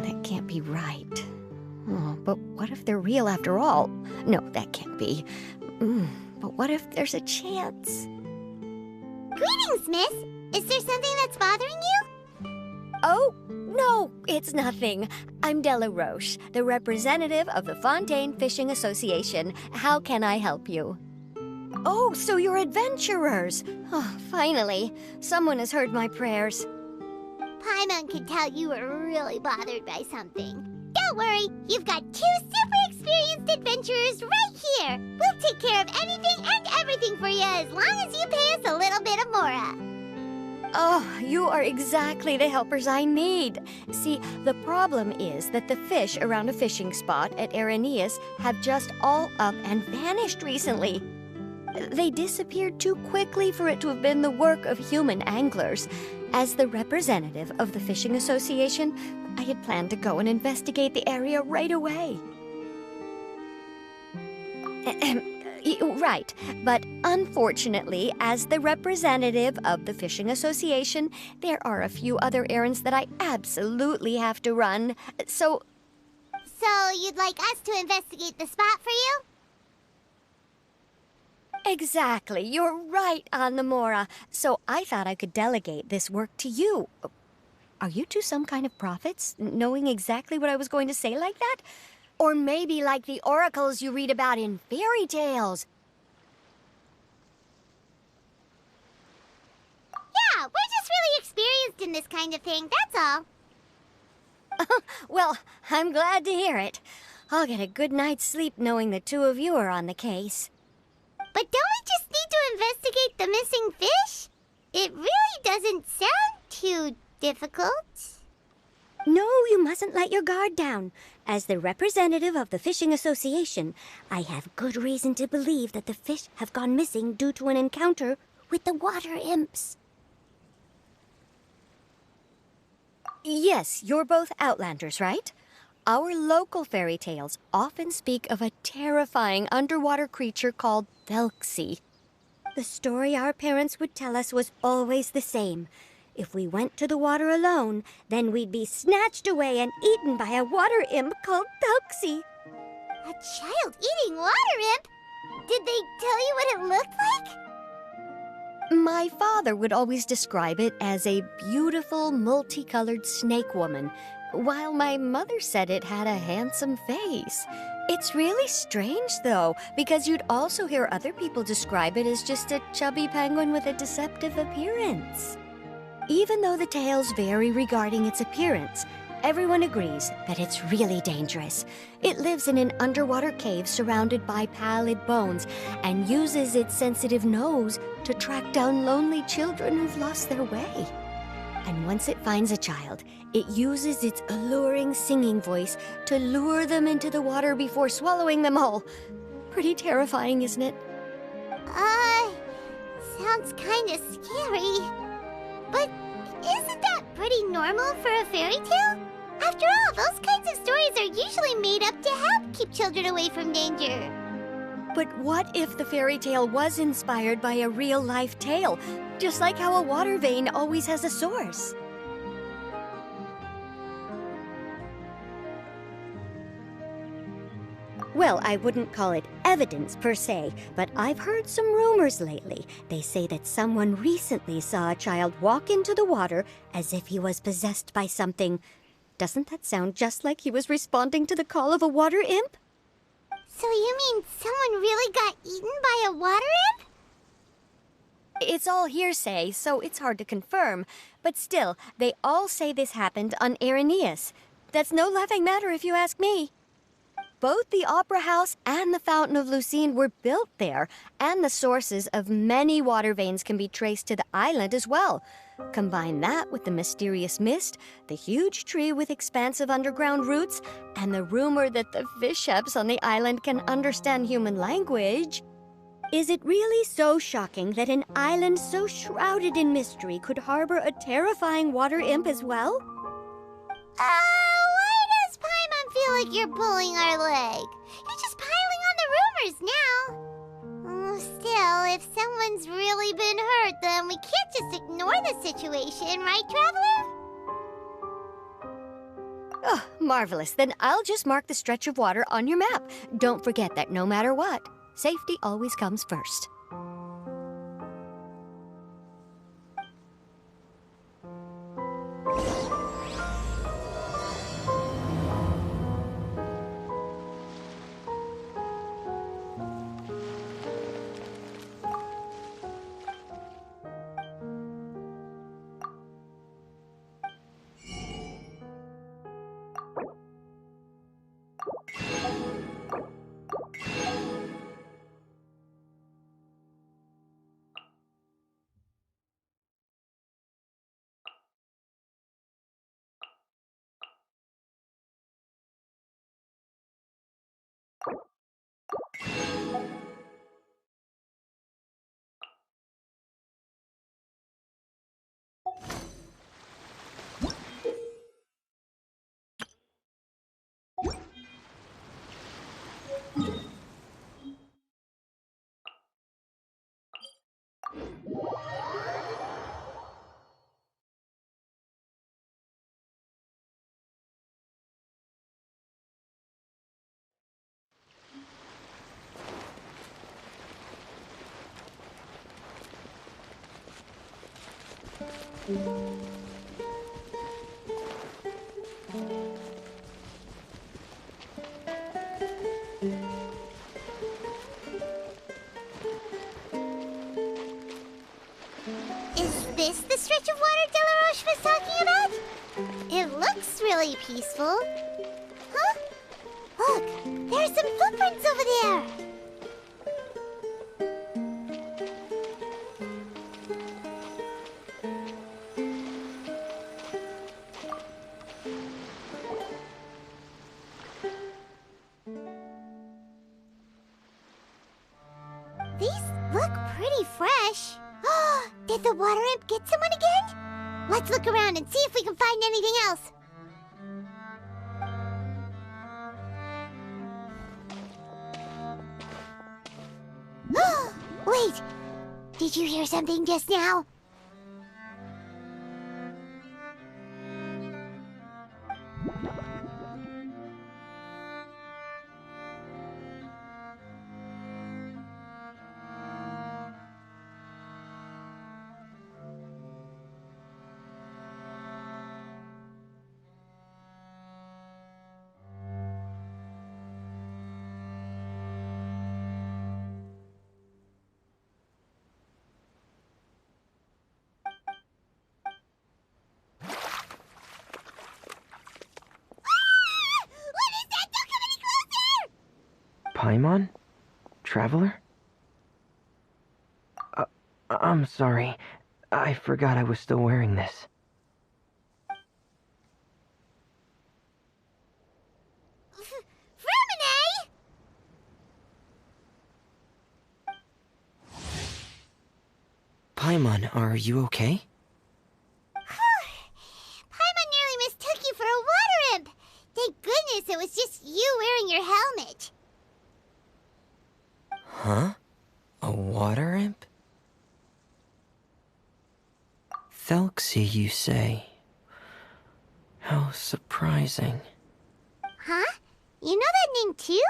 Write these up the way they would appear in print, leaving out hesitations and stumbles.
That can't be right. Oh, but what if they're real after all? No, that can't be. But what if there's a chance? Greetings, miss. Is there something that's bothering you? Oh, no, it's nothing. I'm Della Roche, the representative of the Fontaine Fishing Association. How can I help you? Oh, so you're adventurers. Oh, finally, someone has heard my prayers. Paimon could tell you were really bothered by something. Don't worry, you've got 2 super experienced adventurers right here. We'll take care of anything and everything for you as long as you pay us a little bit of mora. Oh, you are exactly the helpers I need. See, the problem is that the fish around a fishing spot at Araneus have just all up and vanished recently. They disappeared too quickly for it to have been the work of human anglers. As the representative of the Fishing Association, I had planned to go and investigate the area right away. Right, but unfortunately, as the representative of the Fishing Association, there are a few other errands that I absolutely have to run, so... So you'd like us to investigate the spot for you? Exactly, you're right on the mora. So I thought I could delegate this work to you. Are you two some kind of prophets, knowing exactly what I was going to say like that? Or maybe like the oracles you read about in fairy tales. Yeah, we're just really experienced in this kind of thing, that's all. Well, I'm glad to hear it. I'll get a good night's sleep knowing the two of you are on the case. But don't we just need to investigate the missing fish? It really doesn't sound too difficult. No, you mustn't let your guard down. As the representative of the Fishing Association, I have good reason to believe that the fish have gone missing due to an encounter with the water imps. Yes, you're both Outlanders, right? Our local fairy tales often speak of a terrifying underwater creature called thelxie. The story our parents would tell us was always the same. If we went to the water alone, then we'd be snatched away and eaten by a water imp called thelxie. A child-eating water imp? Did they tell you what it looked like? My father would always describe it as a beautiful, multicolored snake woman, while my mother said it had a handsome face. It's really strange, though, because you'd also hear other people describe it as just a chubby penguin with a deceptive appearance. Even though the tales vary regarding its appearance, everyone agrees that it's really dangerous. It lives in an underwater cave surrounded by pallid bones and uses its sensitive nose to track down lonely children who've lost their way. And once it finds a child, it uses its alluring singing voice to lure them into the water before swallowing them whole. Pretty terrifying, isn't it? Sounds kinda scary. But isn't that pretty normal for a fairy tale? After all, those kinds of stories are usually made up to help keep children away from danger. But what if the fairy tale was inspired by a real-life tale? Just like how a water vein always has a source. Well, I wouldn't call it evidence per se, but I've heard some rumors lately. They say that someone recently saw a child walk into the water as if he was possessed by something. Doesn't that sound just like he was responding to the call of a water imp? So you mean someone really got eaten by a water imp? It's all hearsay, so it's hard to confirm. But still, they all say this happened on Irenaeus. That's no laughing matter if you ask me. Both the Opera House and the Fountain of Lucine were built there, and the sources of many water veins can be traced to the island as well. Combine that with the mysterious mist, the huge tree with expansive underground roots, and the rumor that the fisheps on the island can understand human language. Is it really so shocking that an island so shrouded in mystery could harbor a terrifying water imp as well? Why does Paimon feel like you're pulling our leg? You're just piling on the rumors now. Still, if someone's really been hurt, then we can't just ignore the situation, right, Traveler? Oh, marvelous. Then I'll just mark the stretch of water on your map. Don't forget that no matter what, safety always comes first. Is this the stretch of water Delaroche was talking about? It looks really peaceful. Huh? Look, there's some footprints over there. These look pretty fresh. Did the water imp get someone again? Let's look around and see if we can find anything else. Wait! Did you hear something just now? Paimon? Traveler? I'm sorry. I forgot I was still wearing this. Fremine! Paimon, are you okay? Paimon nearly mistook you for a water imp. Thank goodness it was just you wearing your helmet. Huh? A water imp? Thelxie, you say? How surprising. Huh? You know that name too?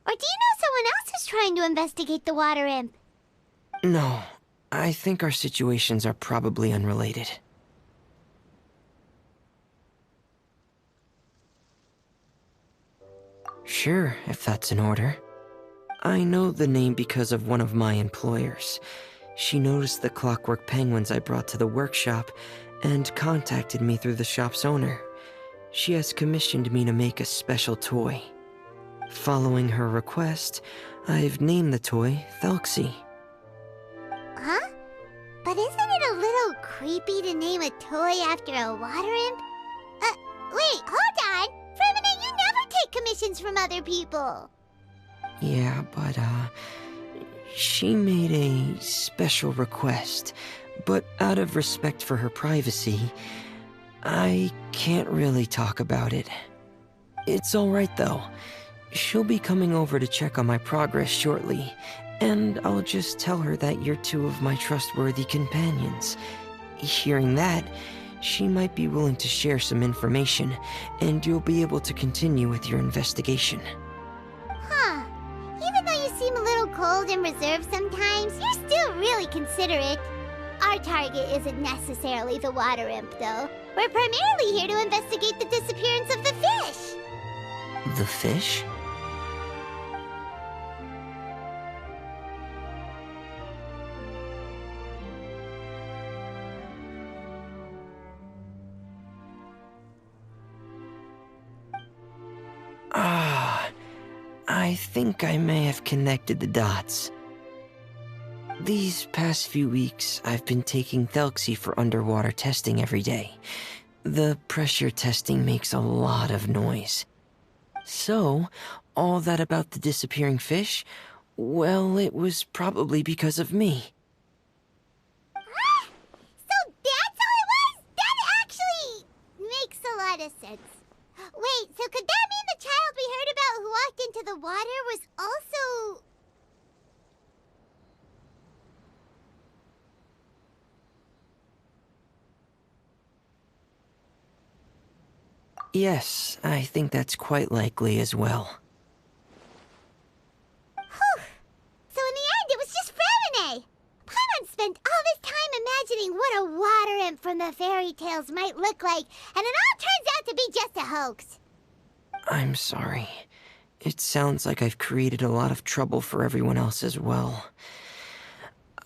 Or do you know someone else is trying to investigate the water imp? No, I think our situations are probably unrelated. Sure, if that's in order. I know the name because of one of my employers. She noticed the clockwork penguins I brought to the workshop and contacted me through the shop's owner. She has commissioned me to make a special toy. Following her request, I've named the toy thelxie. Huh? But isn't it a little creepy to name a toy after a water imp? Wait, hold on! Fremine, you never take commissions from other people! Yeah, but, she made a special request, but out of respect for her privacy, I can't really talk about it. It's alright though. She'll be coming over to check on my progress shortly, and I'll just tell her that you're two of my trustworthy companions. Hearing that, she might be willing to share some information, and you'll be able to continue with your investigation. Huh. Even though you seem a little cold and reserved sometimes, you're still really considerate. Our target isn't necessarily the water imp, though. We're primarily here to investigate the disappearance of the fish. The fish? I think I may have connected the dots. These past few weeks, I've been taking thelxie for underwater testing every day. The pressure testing makes a lot of noise. So, all that about the disappearing fish, well, it was probably because of me. So that's how it was? That actually makes a lot of sense. Wait, so could that mean the child we heard about who walked into the water was also... Yes, I think that's quite likely as well. Whew. So in the end, it was just Fremine. Paimon spent all this time imagining what a water imp from the fairy tales might look like, and it all turns out to be just a hoax. I'm sorry. It sounds like I've created a lot of trouble for everyone else as well.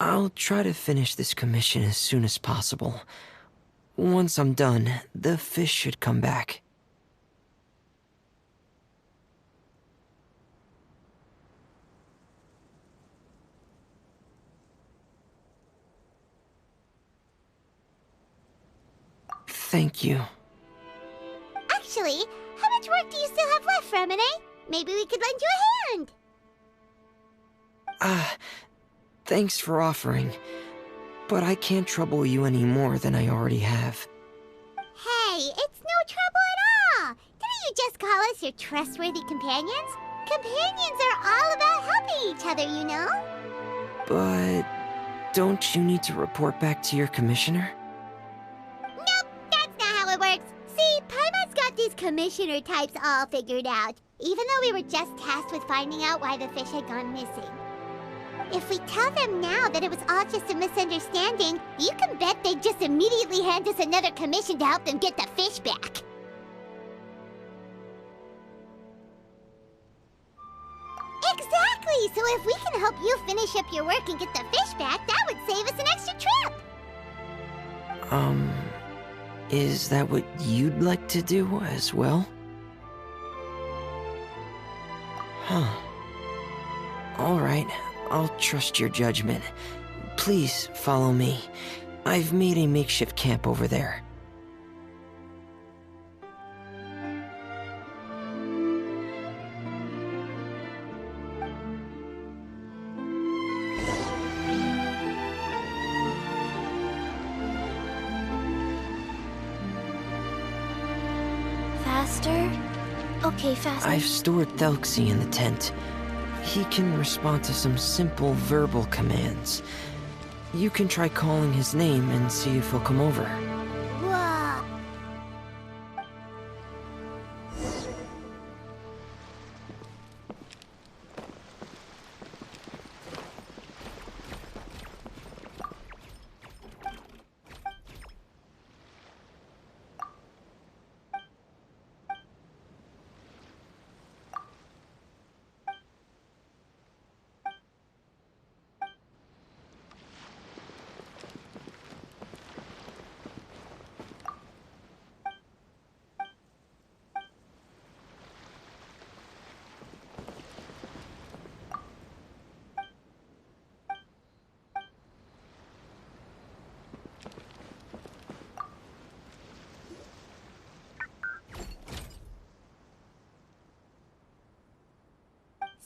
I'll try to finish this commission as soon as possible. Once I'm done, the fish should come back. Thank you. Actually, how much work do you still have left, Fremine? Maybe we could lend you a hand. Thanks for offering. But I can't trouble you any more than I already have. Hey, it's no trouble at all. Didn't you just call us your trustworthy companions? Companions are all about helping each other, you know? But don't you need to report back to your commissioner? Nope, that's not how it works. See, Paimon's got these commissioner types all figured out, even though we were just tasked with finding out why the fish had gone missing. If we tell them now that it was all just a misunderstanding, you can bet they'd just immediately hand us another commission to help them get the fish back. Exactly! So if we can help you finish up your work and get the fish back, that would save us an extra trip! Is that what you'd like to do as well? Huh. Alright, I'll trust your judgment. Please follow me. I've made a makeshift camp over there. Faster? Okay, faster. I've stored thelxie in the tent. he can respond to some simple verbal commands. You can try calling his name and see if he'll come over. Whoa.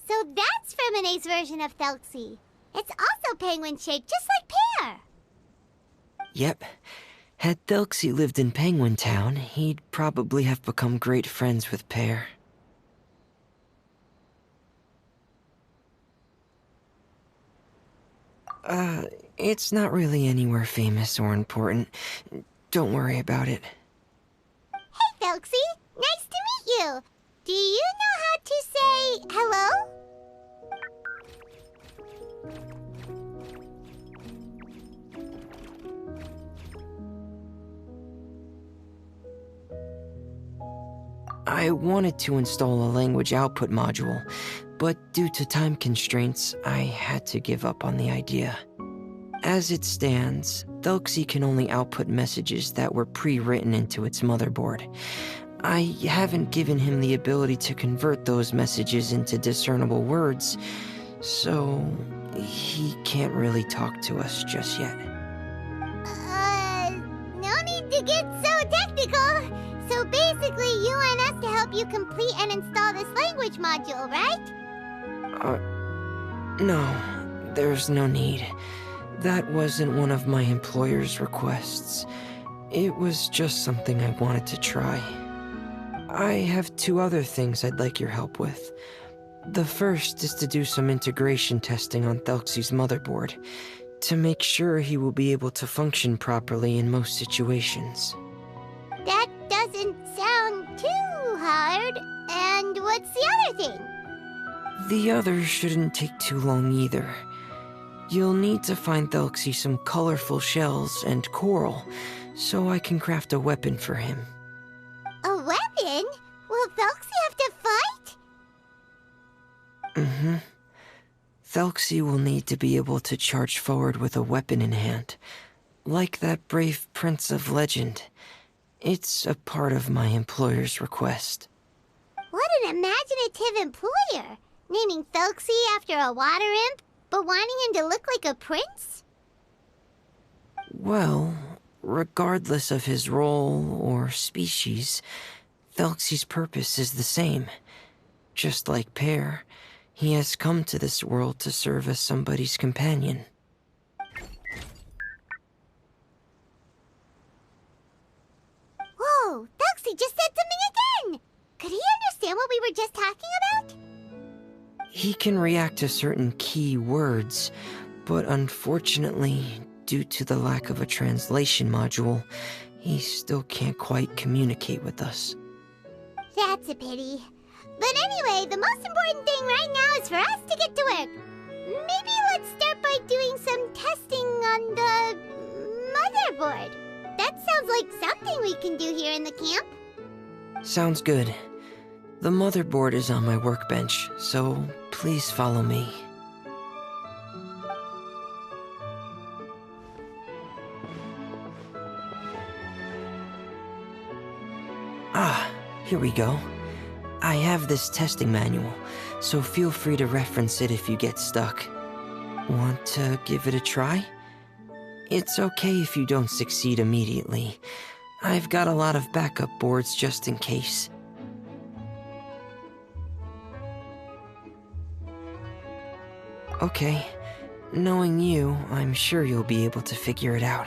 So that's Fremone's version of thelxie. It's also penguin-shaped, just like Pear. Yep. Had thelxie lived in Penguin Town, he'd probably have become great friends with Pear. It's not really anywhere famous or important. Don't worry about it. Hey, thelxie. Nice to meet you. Do you know how to say hello? I wanted to install a language output module, but due to time constraints, I had to give up on the idea. As it stands, thelxie can only output messages that were pre-written into its motherboard. I haven't given him the ability to convert those messages into discernible words, so he can't really talk to us just yet. No need to get so technical. So basically, you want us to help you complete and install this language module, right? No, there's no need. That wasn't one of my employer's requests. It was just something I wanted to try. I have 2 other things I'd like your help with. The first is to do some integration testing on thelxie's motherboard, to make sure he will be able to function properly in most situations. That doesn't sound too hard. And what's the other thing? The other shouldn't take too long either. You'll need to find thelxie some colorful shells and coral, so I can craft a weapon for him. A weapon? Will thelxie have to fight? Mm-hmm. thelxie will need to be able to charge forward with a weapon in hand, like that brave prince of legend. It's a part of my employer's request. What an imaginative employer! Naming thelxie after a water imp, but wanting him to look like a prince? Well, regardless of his role or species, thelxie's purpose is the same. Just like Pear, he has come to this world to serve as somebody's companion. Whoa, thelxie just said something again! Could he understand what we were just talking about? He can react to certain key words, but unfortunately, due to the lack of a translation module, he still can't quite communicate with us. That's a pity. But anyway, the most important thing right now is for us to get to work. Maybe let's start by doing some testing on the motherboard. That sounds like something we can do here in the camp. Sounds good. The motherboard is on my workbench, so please follow me. Ah, here we go. I have this testing manual, so feel free to reference it if you get stuck. Want to give it a try? It's okay if you don't succeed immediately. I've got a lot of backup boards just in case. Okay, knowing you, I'm sure you'll be able to figure it out.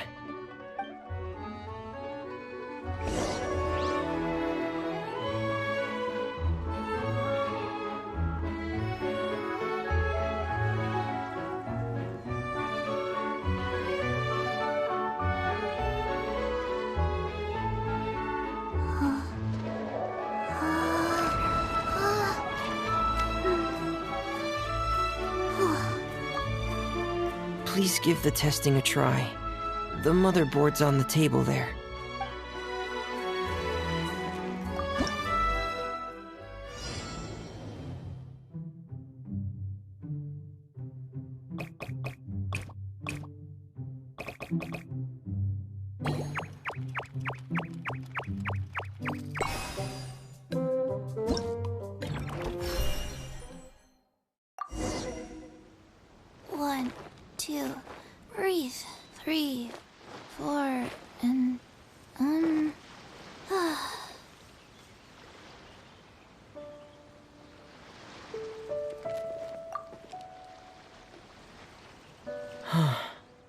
please give the testing a try. The motherboard's on the table there. One, two, breathe. 3, 4, and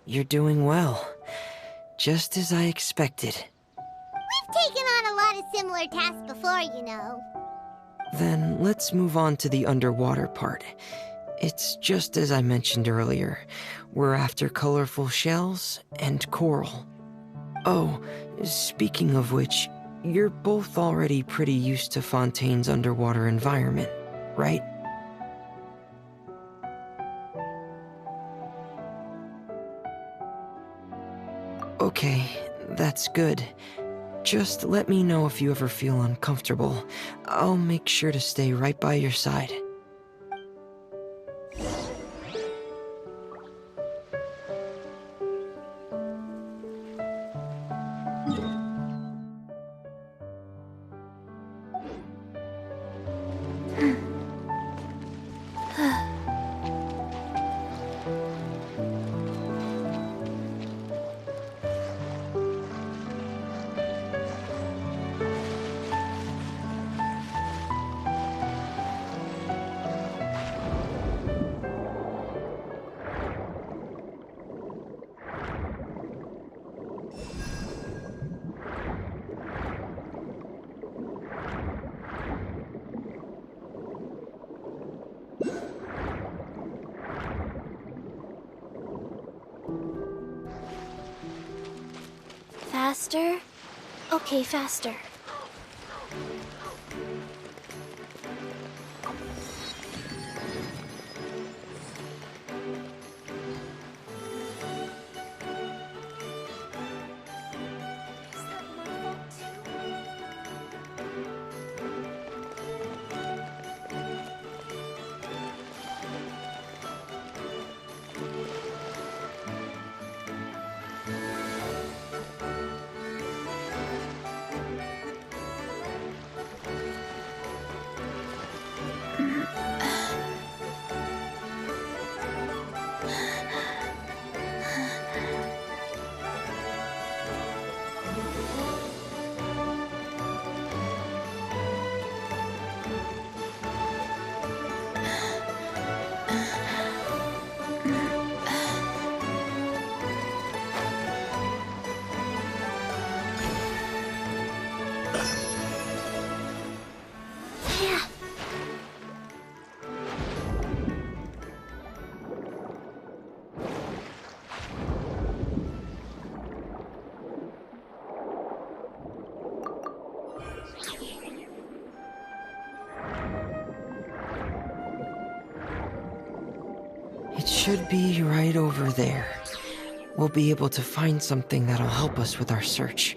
You're doing well. Just as I expected. We've taken on a lot of similar tasks before, you know. Then let's move on to the underwater part. It's just as I mentioned earlier. We're after colorful shells and coral. Oh, speaking of which, you're both already pretty used to Fontaine's underwater environment, right? Okay, that's good. Just let me know if you ever feel uncomfortable. I'll make sure to stay right by your side. Faster? Okay, faster. It should be right over there. We'll be able to find something that'll help us with our search.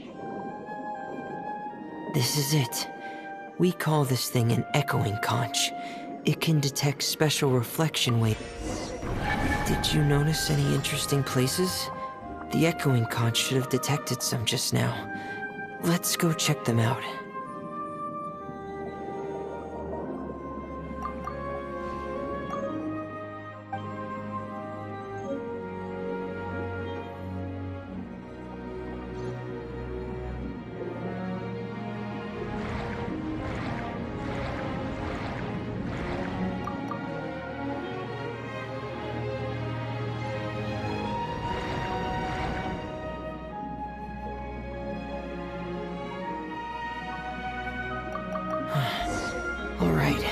This is it. We call this thing an echoing conch. It can detect special reflection waves. Did you notice any interesting places? The echoing conch should have detected some just now. Let's go check them out. All right,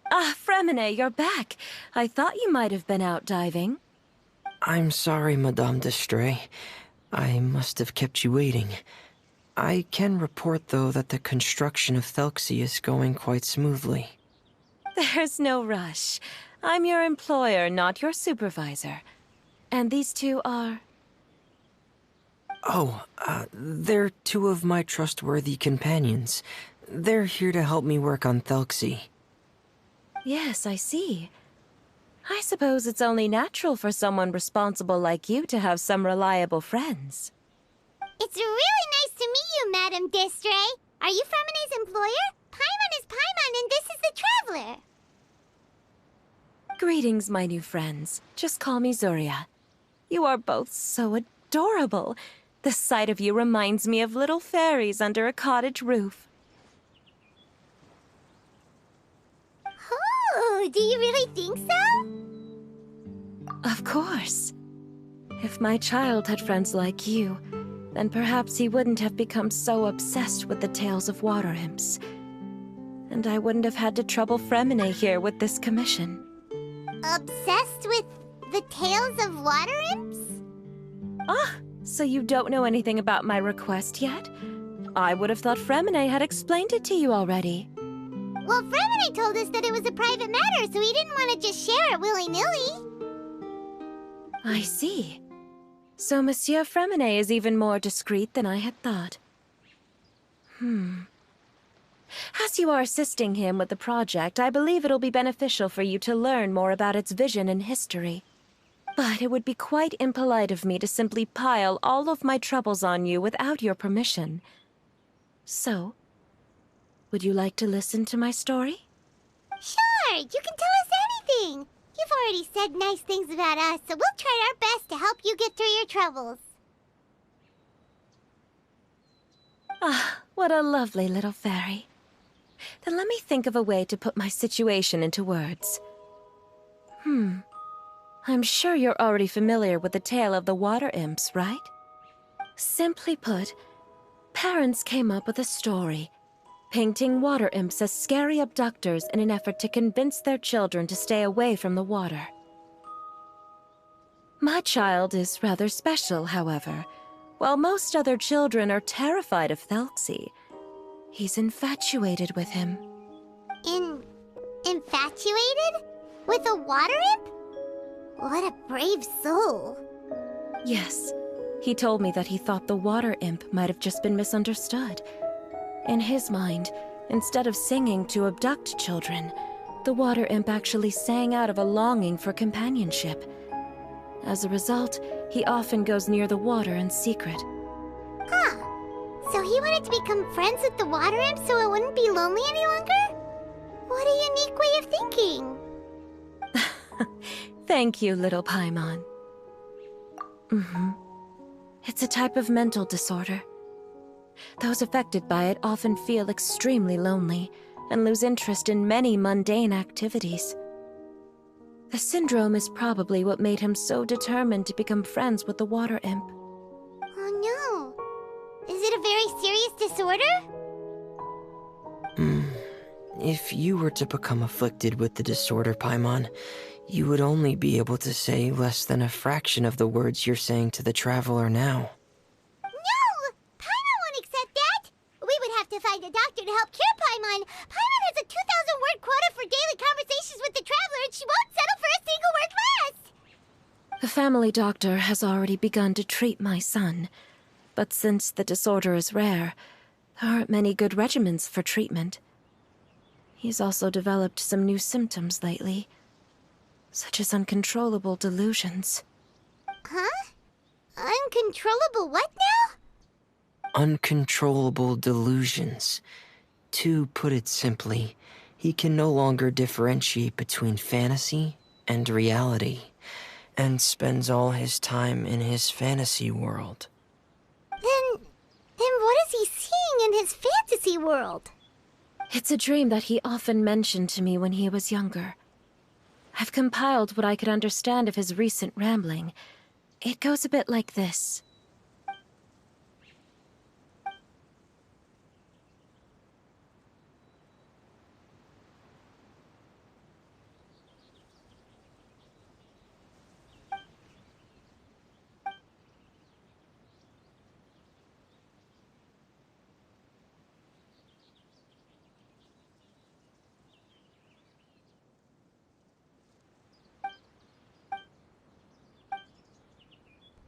Ah, Fremine, you're back. I thought you might have been out diving. I'm sorry, Madame d'Estrée. I must have kept you waiting. I can report, though, that the construction of thelxie is going quite smoothly. There's no rush. I'm your employer, not your supervisor. And these two are... Oh, they're two of my trustworthy companions. They're here to help me work on thelxie. Yes, I see. I suppose it's only natural for someone responsible like you to have some reliable friends. It's really nice to meet you, Madame d'Estrée. Are you Fremine's employer? Paimon is Paimon, and this is the Traveler. Greetings, my new friends. Just call me Zuria. You are both so adorable. The sight of you reminds me of little fairies under a cottage roof. Oh, do you really think so? Of course. If my child had friends like you, then perhaps he wouldn't have become so obsessed with the tales of water imps. And I wouldn't have had to trouble Fremine here with this commission. Obsessed with the tales of water imps? Ah, so you don't know anything about my request yet? I would have thought Fremine had explained it to you already. Well, Fremine told us that it was a private matter, so he didn't want to just share it willy-nilly. I see. So Monsieur Fremine is even more discreet than I had thought. As you are assisting him with the project, I believe it'll be beneficial for you to learn more about its vision and history. But it would be quite impolite of me to simply pile all of my troubles on you without your permission. So, would you like to listen to my story? Sure, you can tell us anything. You've already said nice things about us, so we'll try our best to help you get through your troubles. Ah, what a lovely little fairy. Then let me think of a way to put my situation into words. I'm sure you're already familiar with the tale of the water imps, right? Simply put, parents came up with a story, painting water imps as scary abductors in an effort to convince their children to stay away from the water. My child is rather special, however. While most other children are terrified of thelxie, he's infatuated with him. Infatuated? With a water imp? What a brave soul. Yes, he told me that he thought the water imp might have just been misunderstood. In his mind, instead of singing to abduct children, the water imp actually sang out of a longing for companionship. As a result, he often goes near the water in secret. Huh. So he wanted to become friends with the water imp so it wouldn't be lonely any longer? What a unique way of thinking. Thank you, little Paimon. It's a type of mental disorder. Those affected by it often feel extremely lonely and lose interest in many mundane activities. The syndrome is probably what made him so determined to become friends with the water imp. Oh no. Is it a very serious disorder? If you were to become afflicted with the disorder, Paimon, you would only be able to say less than a fraction of the words you're saying to the Traveler now. No! Paimon won't accept that! We would have to find a doctor to help cure Paimon. Paimon has a 2,000-word quota for daily The family doctor has already begun to treat my son, but since the disorder is rare, there aren't many good regimens for treatment. He's also developed some new symptoms lately, such as uncontrollable delusions. Huh? Uncontrollable what now? Uncontrollable delusions. To put it simply, he can no longer differentiate between fantasy and reality, and spends all his time in his fantasy world. Then what is he seeing in his fantasy world? It's a dream that he often mentioned to me when he was younger. I've compiled what I could understand of his recent rambling. It goes a bit like this.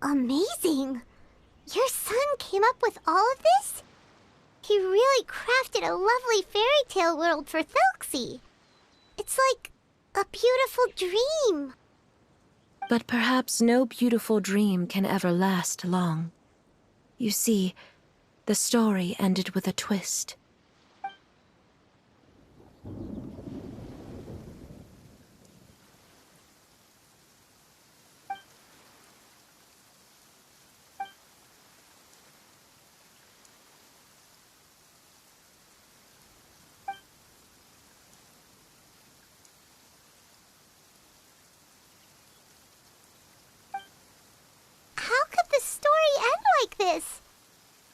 Amazing! Your son came up with all of this? He really crafted a lovely fairy tale world for thelxie. It's like a beautiful dream. But perhaps no beautiful dream can ever last long. You see, the story ended with a twist. How could the story end like this?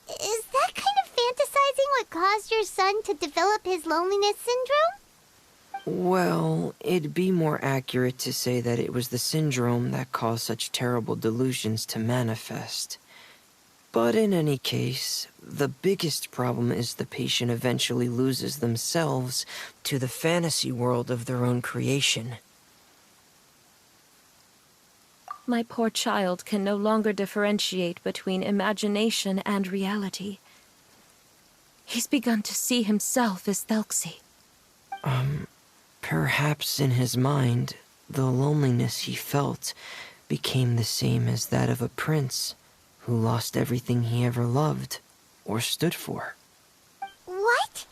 Is that kind of fantasizing what caused your son to develop his loneliness syndrome? Well, it'd be more accurate to say that it was the syndrome that caused such terrible delusions to manifest. But in any case, the biggest problem is the patient eventually loses themselves to the fantasy world of their own creation. My poor child can no longer differentiate between imagination and reality. He's begun to see himself as thelxie. Perhaps in his mind, the loneliness he felt became the same as that of a prince who lost everything he ever loved or stood for. What?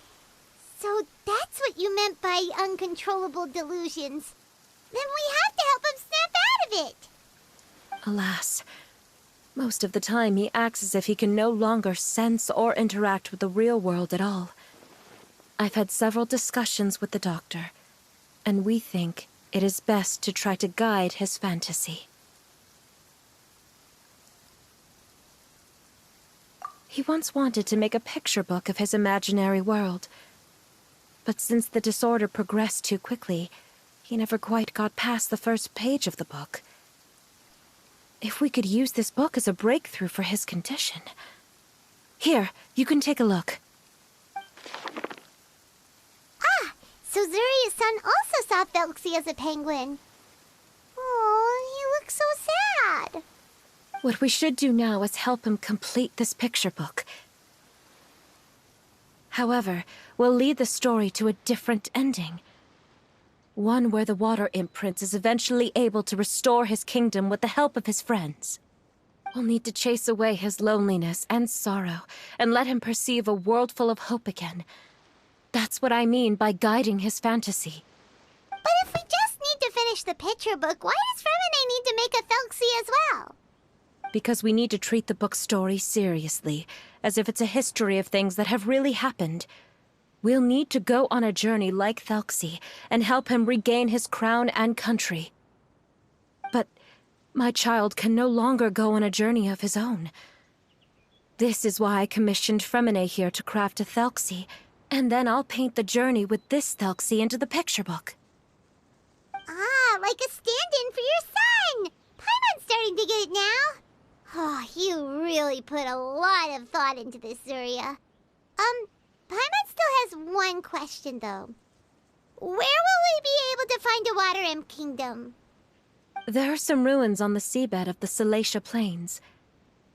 So that's what you meant by uncontrollable delusions. Then we have to help him snap out of it. Alas, most of the time he acts as if he can no longer sense or interact with the real world at all. I've had several discussions with the doctor, and we think it is best to try to guide his fantasy. He once wanted to make a picture book of his imaginary world, but since the disorder progressed too quickly, he never quite got past the first page of the book. If we could use this book as a breakthrough for his condition. Here, you can take a look. Ah, so Zuria's son also saw thelxie as a penguin. Oh, he looks so sad. What we should do now is help him complete this picture book. However, we'll lead the story to a different ending. One where the Water Imp Prince is eventually able to restore his kingdom with the help of his friends. We'll need to chase away his loneliness and sorrow, and let him perceive a world full of hope again. That's what I mean by guiding his fantasy. But if we just need to finish the picture book, why does Fremine need to make a thelxie as well? Because we need to treat the book's story seriously, as if it's a history of things that have really happened. We'll need to go on a journey like thelxie and help him regain his crown and country. But my child can no longer go on a journey of his own. This is why I commissioned Fremine here to craft a thelxie, and then I'll paint the journey with this thelxie into the picture book. Ah, like a stand-in for your son! Paimon's starting to get it now. Oh, you really put a lot of thought into this, Zuria. Paimon still has one question, though. Where will we be able to find a Water Imp Kingdom? There are some ruins on the seabed of the Salacia Plains.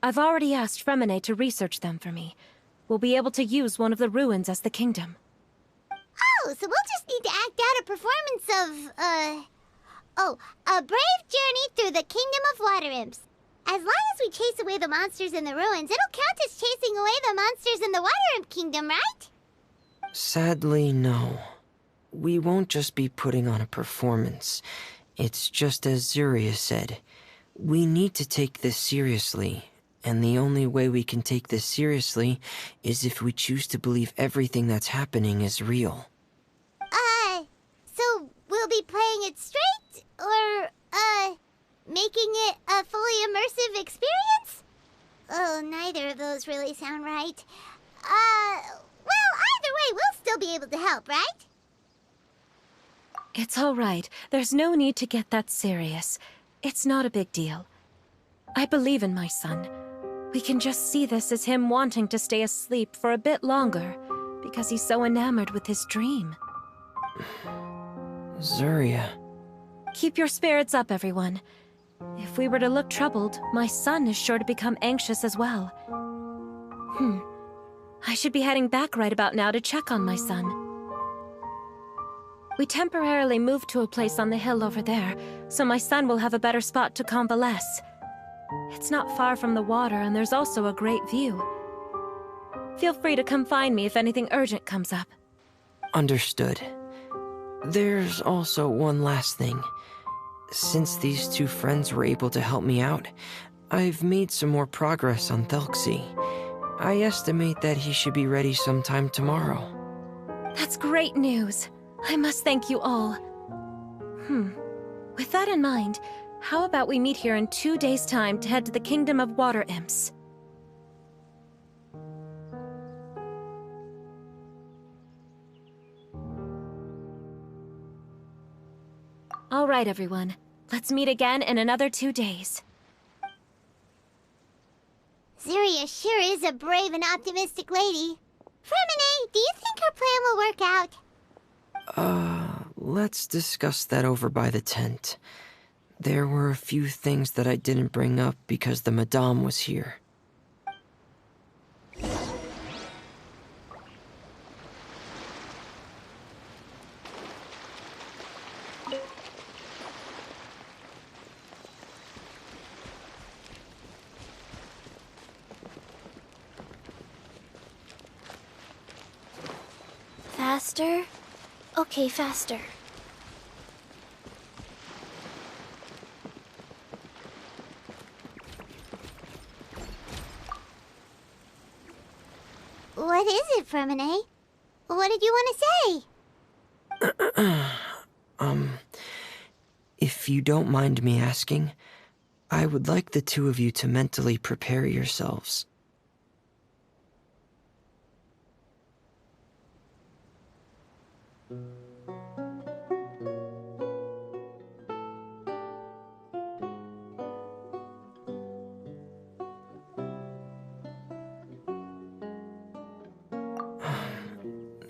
I've already asked Fremine to research them for me. We'll be able to use one of the ruins as the kingdom. Oh, so we'll just need to act out a performance of, a brave journey through the Kingdom of Water Imps. As long as we chase away the monsters in the ruins, it'll count as chasing away the monsters in the Water Imp Kingdom, right? Sadly, no. We won't just be putting on a performance. It's just as Zuria said. We need to take this seriously, and the only way we can take this seriously is if we choose to believe everything that's happening is real. So we'll be playing it straight, or, making it a fully immersive experience? Oh, neither of those really sound right. Well, either way, we'll still be able to help, right? It's all right. There's no need to get that serious. It's not a big deal. I believe in my son. We can just see this as him wanting to stay asleep for a bit longer, because he's so enamored with his dream. Zuria. Keep your spirits up, everyone. If we were to look troubled, my son is sure to become anxious as well. I should be heading back right about now to check on my son. We temporarily moved to a place on the hill over there, so my son will have a better spot to convalesce. It's not far from the water, and there's also a great view. Feel free to come find me if anything urgent comes up. Understood. There's also one last thing. Since these two friends were able to help me out, I've made some more progress on thelxie. I estimate that he should be ready sometime tomorrow. That's great news. I must thank you all. With that in mind, how about we meet here in 2 days' time to head to the Kingdom of Water Imps? All right, everyone. Let's meet again in another 2 days. Zuria sure is a brave and optimistic lady. Fremine, do you think her plan will work out? Let's discuss that over by the tent. There were a few things that I didn't bring up because the Madame was here. Faster? Okay, faster. What is it, Fremine? What did you want to say? If you don't mind me asking, I would like the two of you to mentally prepare yourselves.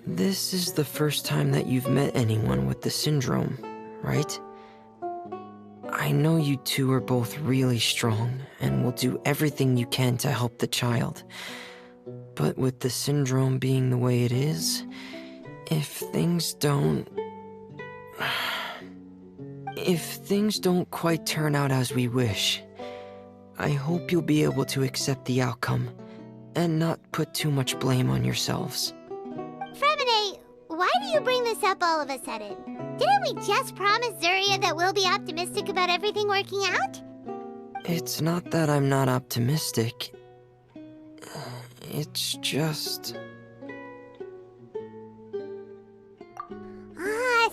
This is the first time that you've met anyone with the syndrome, right? I know you two are both really strong and will do everything you can to help the child. But with the syndrome being the way it is, if things don't quite turn out as we wish, I hope you'll be able to accept the outcome and not put too much blame on yourselves. Fremine, why do you bring this up all of a sudden? Didn't we just promise Zuria that we'll be optimistic about everything working out? It's not that I'm not optimistic. It's just...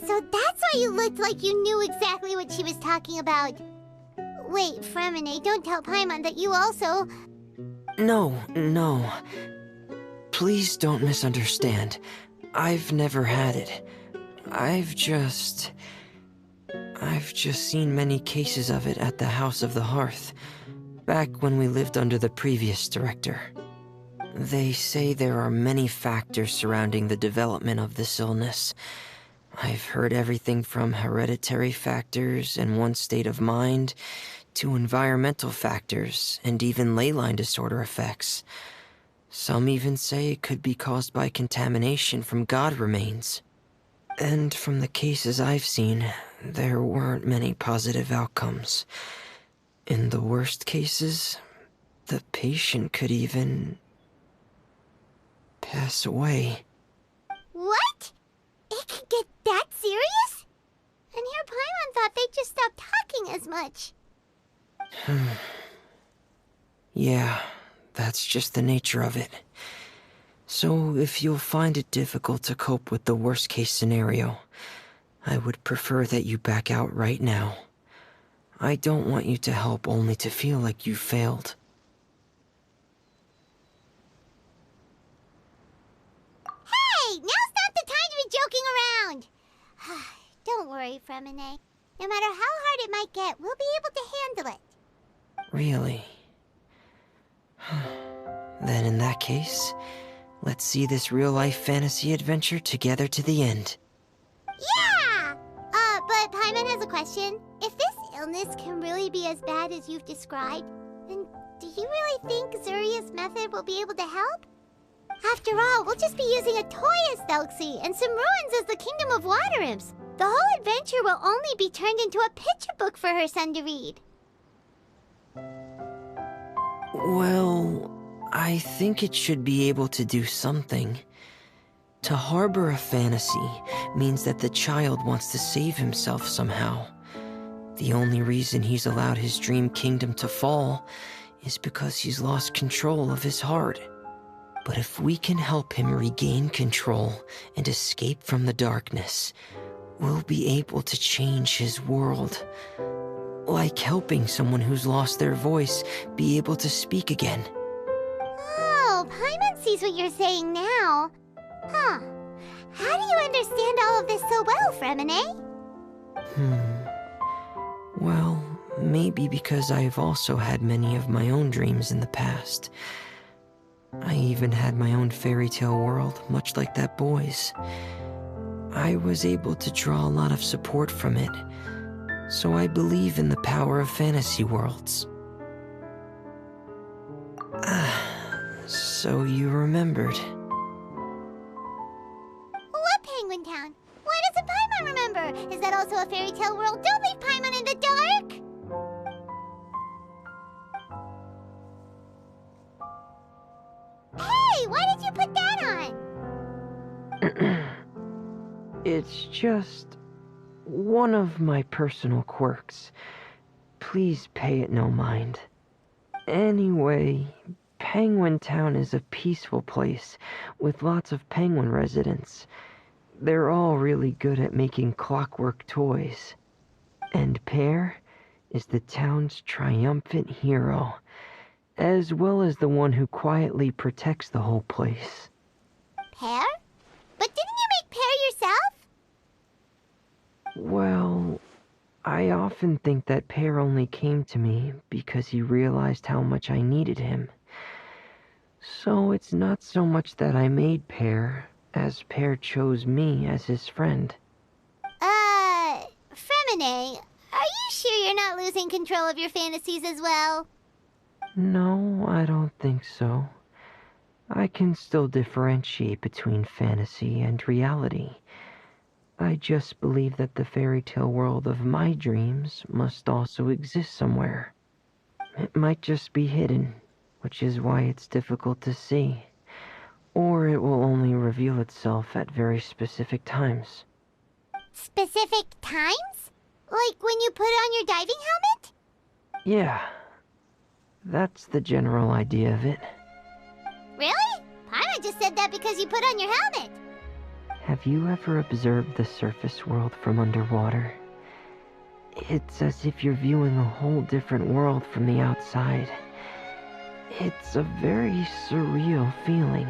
So that's why you looked like you knew exactly what she was talking about. Wait, Fremine, don't tell Paimon that you also... No. Please don't misunderstand. I've never had it. I've just seen many cases of it at the House of the Hearth, back when we lived under the previous director. They say there are many factors surrounding the development of this illness. I've heard everything from hereditary factors and one's state of mind to environmental factors and even ley line disorder effects. Some even say it could be caused by contamination from god remains. And from the cases I've seen, there weren't many positive outcomes. In the worst cases, the patient could even pass away. What? It could get that serious? And here Paimon thought they'd just stop talking as much. Yeah, that's just the nature of it. So if you'll find it difficult to cope with the worst case scenario, I would prefer that you back out right now. I don't want you to help only to feel like you failed. Hey, now's not the time to be joking around. Don't worry, Fremine. No matter how hard it might get, we'll be able to handle it. Really? Then in that case, let's see this real-life fantasy adventure together to the end. Yeah! But Paimon has a question. If this illness can really be as bad as you've described, then do you really think Zuria's method will be able to help? After all, we'll just be using a toy as thelxie and some ruins as the Kingdom of Water Imps. The whole adventure will only be turned into a picture book for her son to read. Well, I think it should be able to do something. To harbor a fantasy means that the child wants to save himself somehow. The only reason he's allowed his dream kingdom to fall is because he's lost control of his heart. But if we can help him regain control and escape from the darkness, we'll be able to change his world. Like helping someone who's lost their voice be able to speak again. Oh, Paimon sees what you're saying now. Huh. How do you understand all of this so well, Fremine? Well, maybe because I've also had many of my own dreams in the past. I even had my own fairy tale world, much like that boy's. I was able to draw a lot of support from it, so I believe in the power of fantasy worlds. So you remembered. What Penguin Town? Why doesn't Paimon remember? Is that also a fairy tale world? Don't leave Paimon in the dark! Hey, why did you put that on? It's just one of my personal quirks. Please pay it no mind. Anyway, Penguin Town is a peaceful place with lots of penguin residents. They're all really good at making clockwork toys. And Pear is the town's triumphant hero, as well as the one who quietly protects the whole place. Pear? But didn't you make Pear yourself? Well, I often think that Pear only came to me because he realized how much I needed him. So it's not so much that I made Pear, as Pear chose me as his friend. Fremine, are you sure you're not losing control of your fantasies as well? No, I don't think so. I can still differentiate between fantasy and reality. I just believe that the fairy tale world of my dreams must also exist somewhere. It might just be hidden, which is why it's difficult to see. Or it will only reveal itself at very specific times. Specific times? Like when you put on your diving helmet? Yeah, that's the general idea of it. Really? Paimon just said that because you put on your helmet. Have you ever observed the surface world from underwater? It's as if you're viewing a whole different world from the outside. It's a very surreal feeling.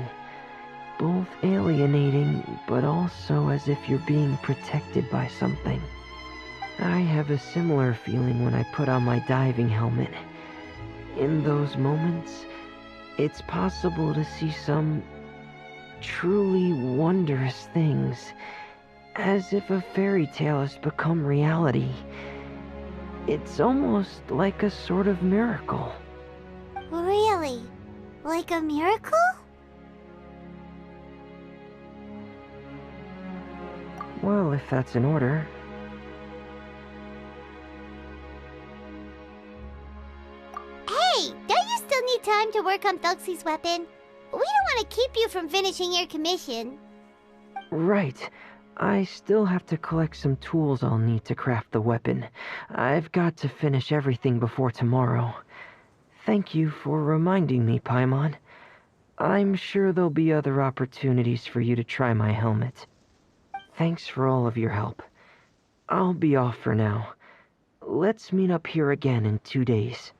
Both alienating, but also as if you're being protected by something. I have a similar feeling when I put on my diving helmet. In those moments, it's possible to see some truly wondrous things, as if a fairy tale has become reality. It's almost like a sort of miracle. Really? Like a miracle? Well, if that's in order. Hey, don't you still need time to work on thelxie's weapon? We don't want to keep you from finishing your commission. Right. I still have to collect some tools I'll need to craft the weapon. I've got to finish everything before tomorrow. Thank you for reminding me, Paimon. I'm sure there'll be other opportunities for you to try my helmet. Thanks for all of your help. I'll be off for now. Let's meet up here again in 2 days.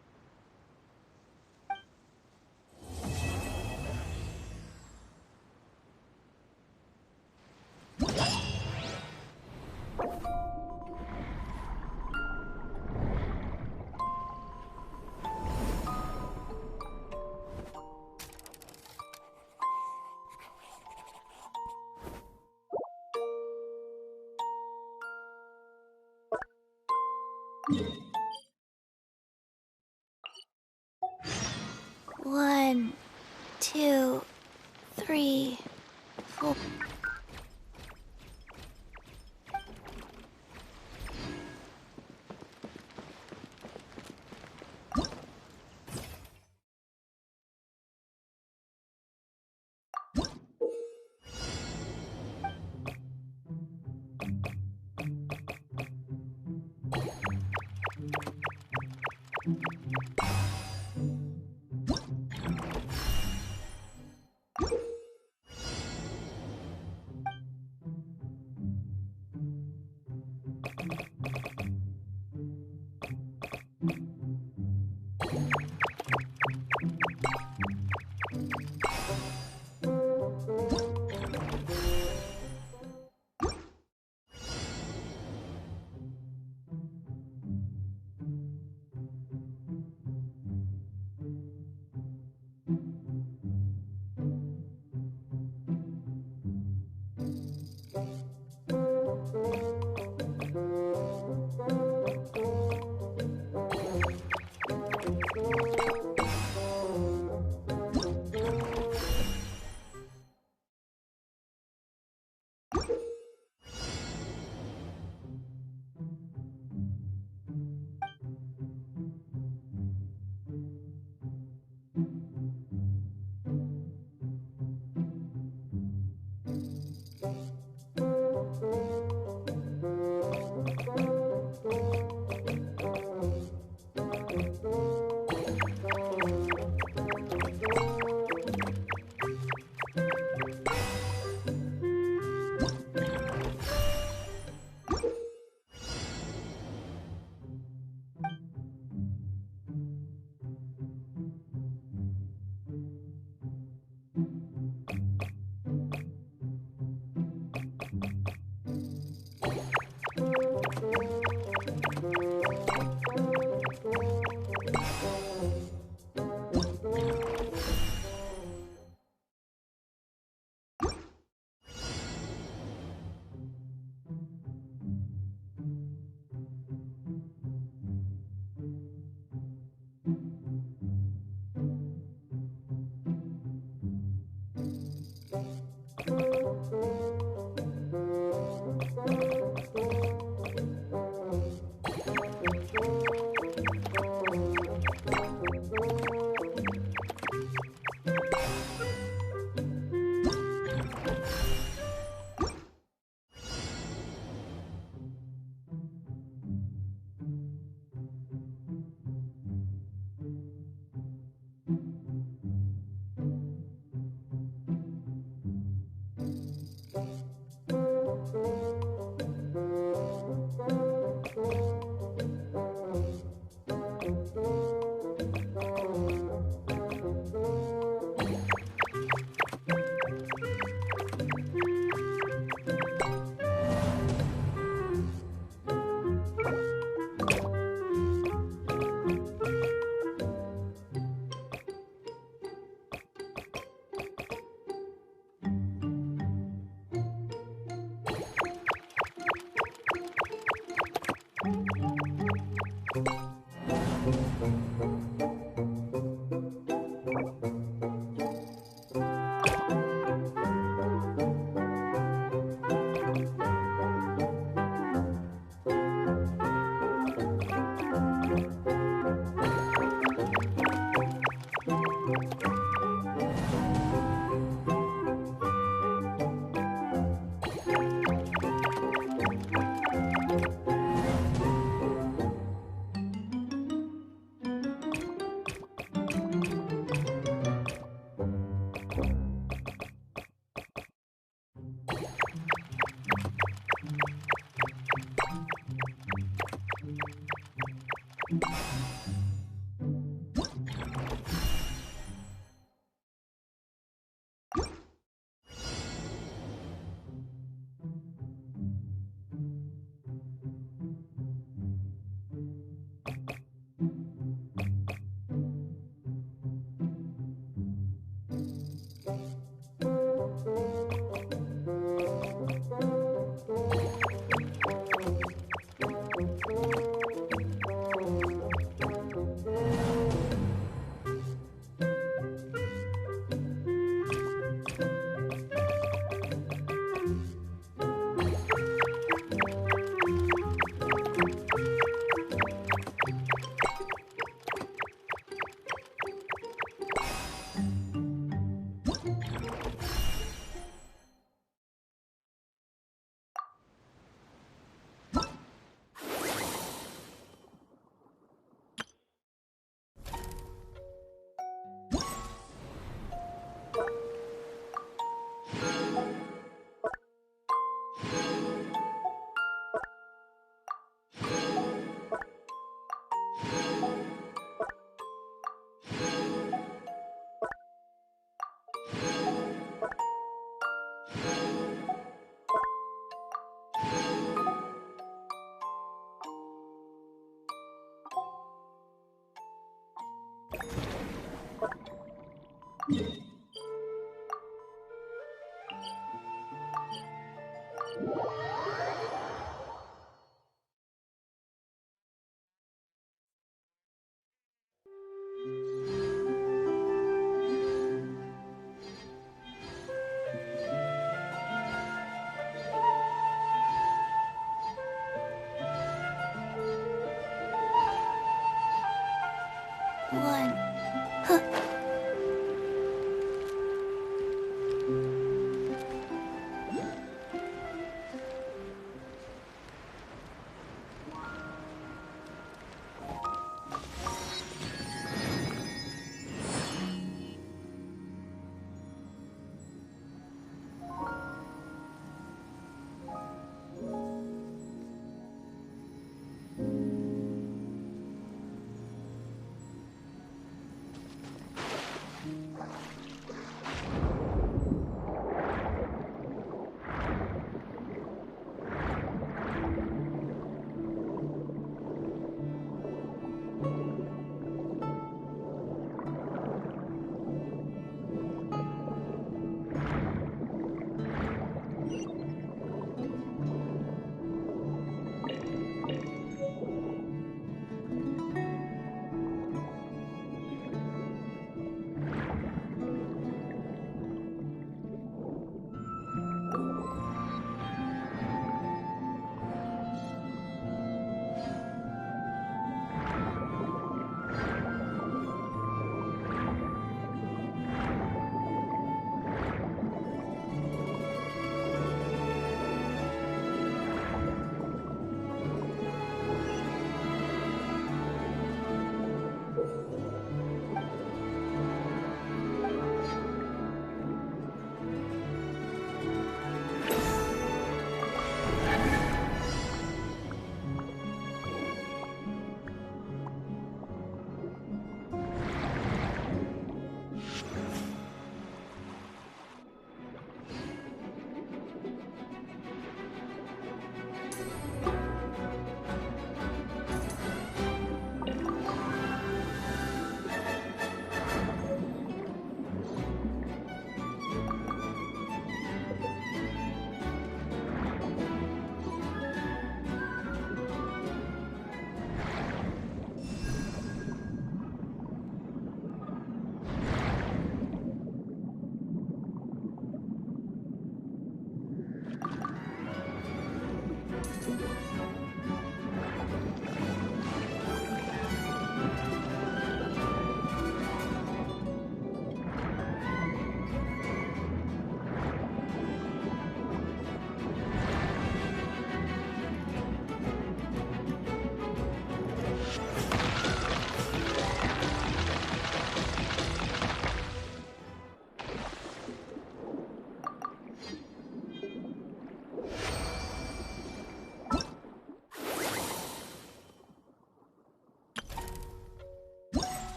One, two, three, four. One.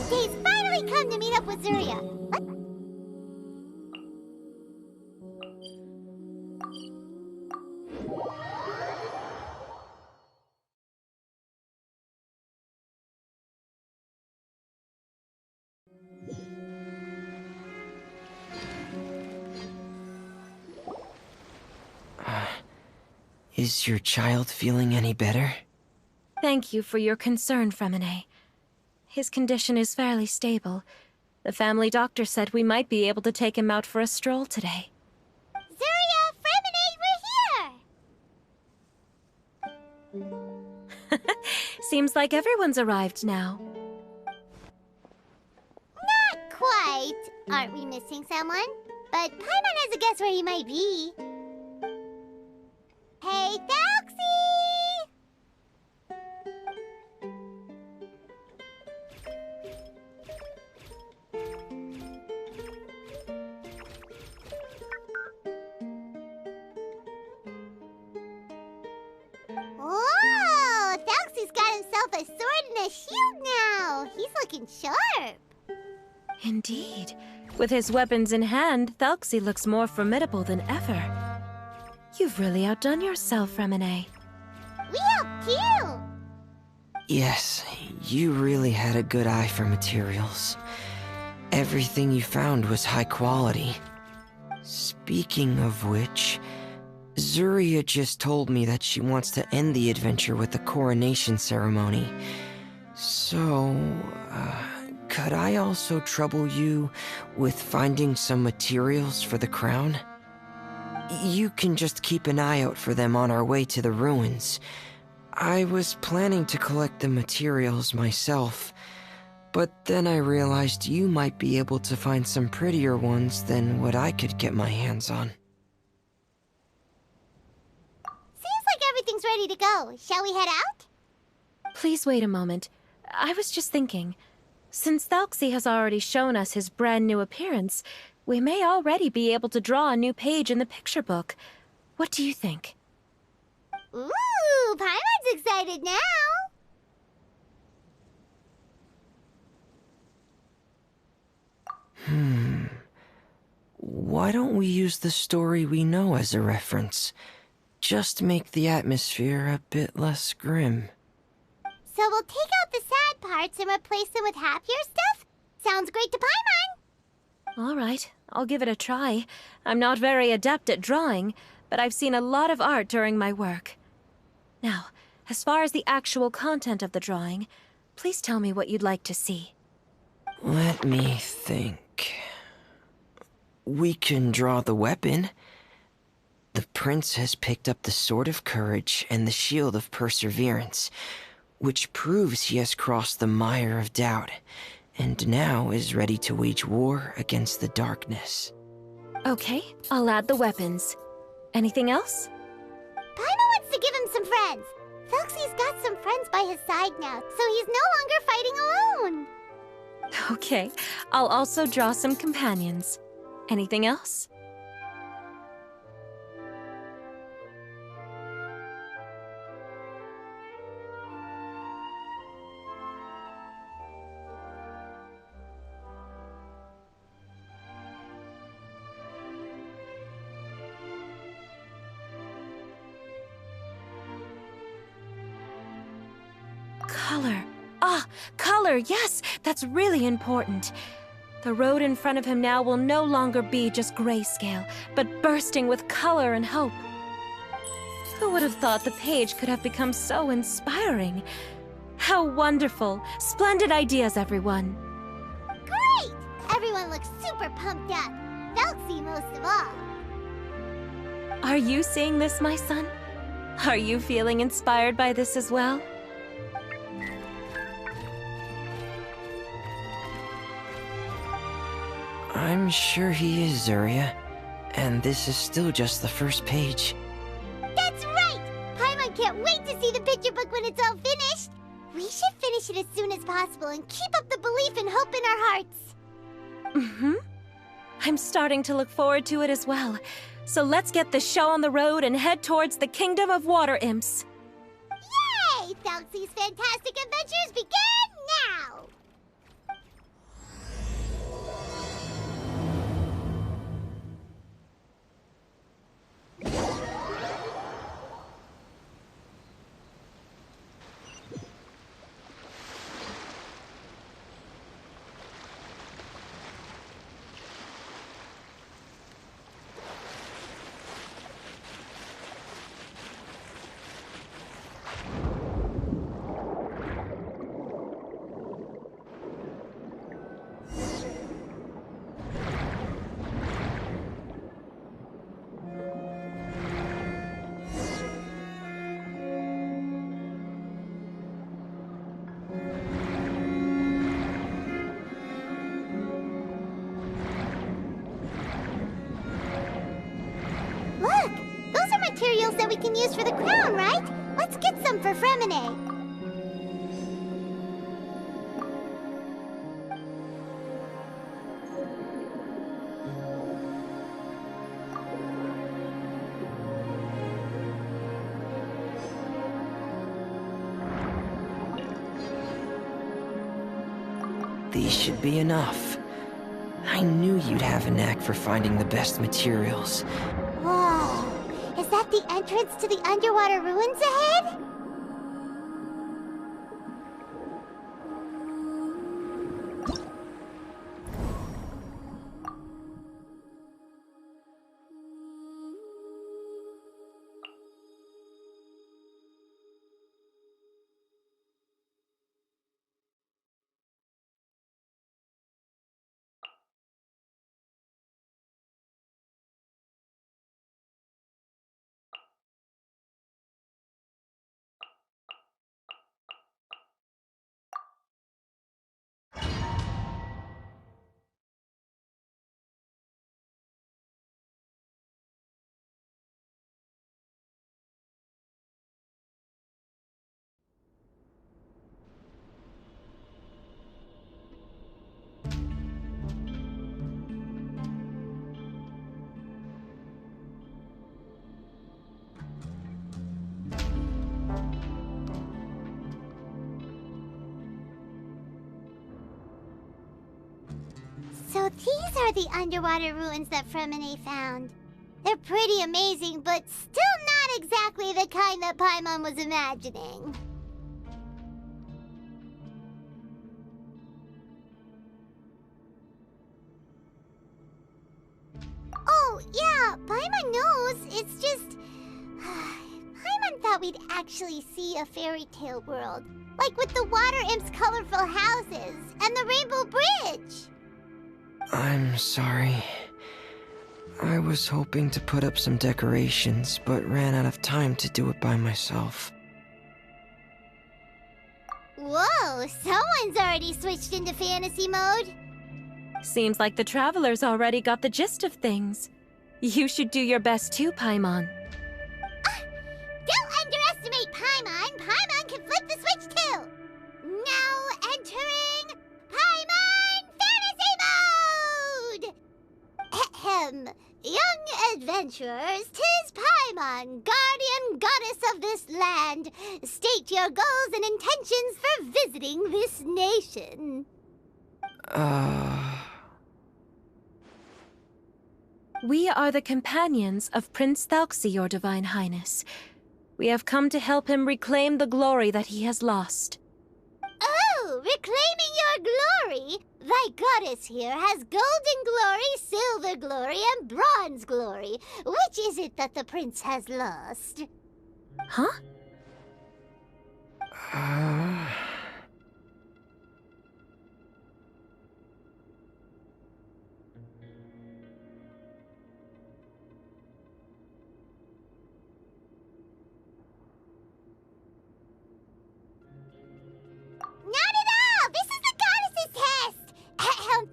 Days finally come to meet up with Zuria. Is your child feeling any better? Thank you for your concern, Fremine. His condition is fairly stable. The family doctor said we might be able to take him out for a stroll today. Zuria, Fremine, we're here! Seems like everyone's arrived now. Not quite. Aren't we missing someone? But Paimon has a guess where he might be. Hey, thelxie! Whoa! Thelxie's got himself a sword and a shield now! He's looking sharp! Indeed. With his weapons in hand, thelxie looks more formidable than ever. You've really outdone yourself, Fremine. We helped you! Yes, you really had a good eye for materials. Everything you found was high quality. Speaking of which, Zuria just told me that she wants to end the adventure with the coronation ceremony. So, could I also trouble you with finding some materials for the crown? You can just keep an eye out for them on our way to the ruins. I was planning to collect the materials myself, but then I realized you might be able to find some prettier ones than what I could get my hands on. Seems like everything's ready to go. Shall we head out? Please wait a moment. I was just thinking. Since thelxie has already shown us his brand new appearance, we may already be able to draw a new page in the picture book. What do you think? Ooh, Paimon's excited now! Why don't we use the story we know as a reference? Just make the atmosphere a bit less grim. So we'll take out the sad parts and replace them with happier stuff? Sounds great to Paimon! All right, I'll give it a try. I'm not very adept at drawing, but I've seen a lot of art during my work. Now, as far as the actual content of the drawing, please tell me what you'd like to see. Let me think. We can draw the weapon. The prince has picked up the Sword of Courage and the Shield of Perseverance, which proves he has crossed the mire of doubt, and now is ready to wage war against the darkness. Okay, I'll add the weapons. Anything else? Paimon wants to give him some friends. thelxie's got some friends by his side now, so he's no longer fighting alone. Okay, I'll also draw some companions. Anything else? Color. Color, yes! That's really important. The road in front of him now will no longer be just grayscale, but bursting with color and hope. Who would have thought the page could have become so inspiring? How wonderful! Splendid ideas, everyone! Great! Everyone looks super pumped up. thelxie most of all. Are you seeing this, my son? Are you feeling inspired by this as well? I'm sure he is, Zuria. And this is still just the first page. That's right! Paimon can't wait to see the picture book when it's all finished. We should finish it as soon as possible and keep up the belief and hope in our hearts. Mm-hmm. I'm starting to look forward to it as well. So let's get the show on the road and head towards the Kingdom of Water Imps. Yay! thelxie's fantastic adventures begin now! we can use for the crown, right? Let's get some for Fremine. These should be enough. I knew you'd have a knack for finding the best materials. Whoa! Is that the entrance to the underwater ruins ahead? So these are the underwater ruins that Fremine found. They're pretty amazing, but still not exactly the kind that Paimon was imagining. Oh, yeah, Paimon knows. It's just... Paimon thought we'd actually see a fairy tale world. Like with the water imp's colorful houses and the rainbow bridge. I'm sorry. I was hoping to put up some decorations, but ran out of time to do it by myself. Whoa, someone's already switched into fantasy mode. Seems like the travelers already got the gist of things. You should do your best too, Paimon. Don't underestimate Paimon. Paimon can flip the switch too. Now entering Paimon Fantasy Mode! Ahem. Young adventurers, 'tis Paimon, guardian goddess of this land. State your goals and intentions for visiting this nation. We are the companions of Prince thelxie, your divine highness. We have come to help him reclaim the glory that he has lost. Oh, reclaiming your glory? Thy goddess here has golden glory, silver glory, and bronze glory. Which is it that the prince has lost? Huh? Not at all! This is the goddess's test! Ahem.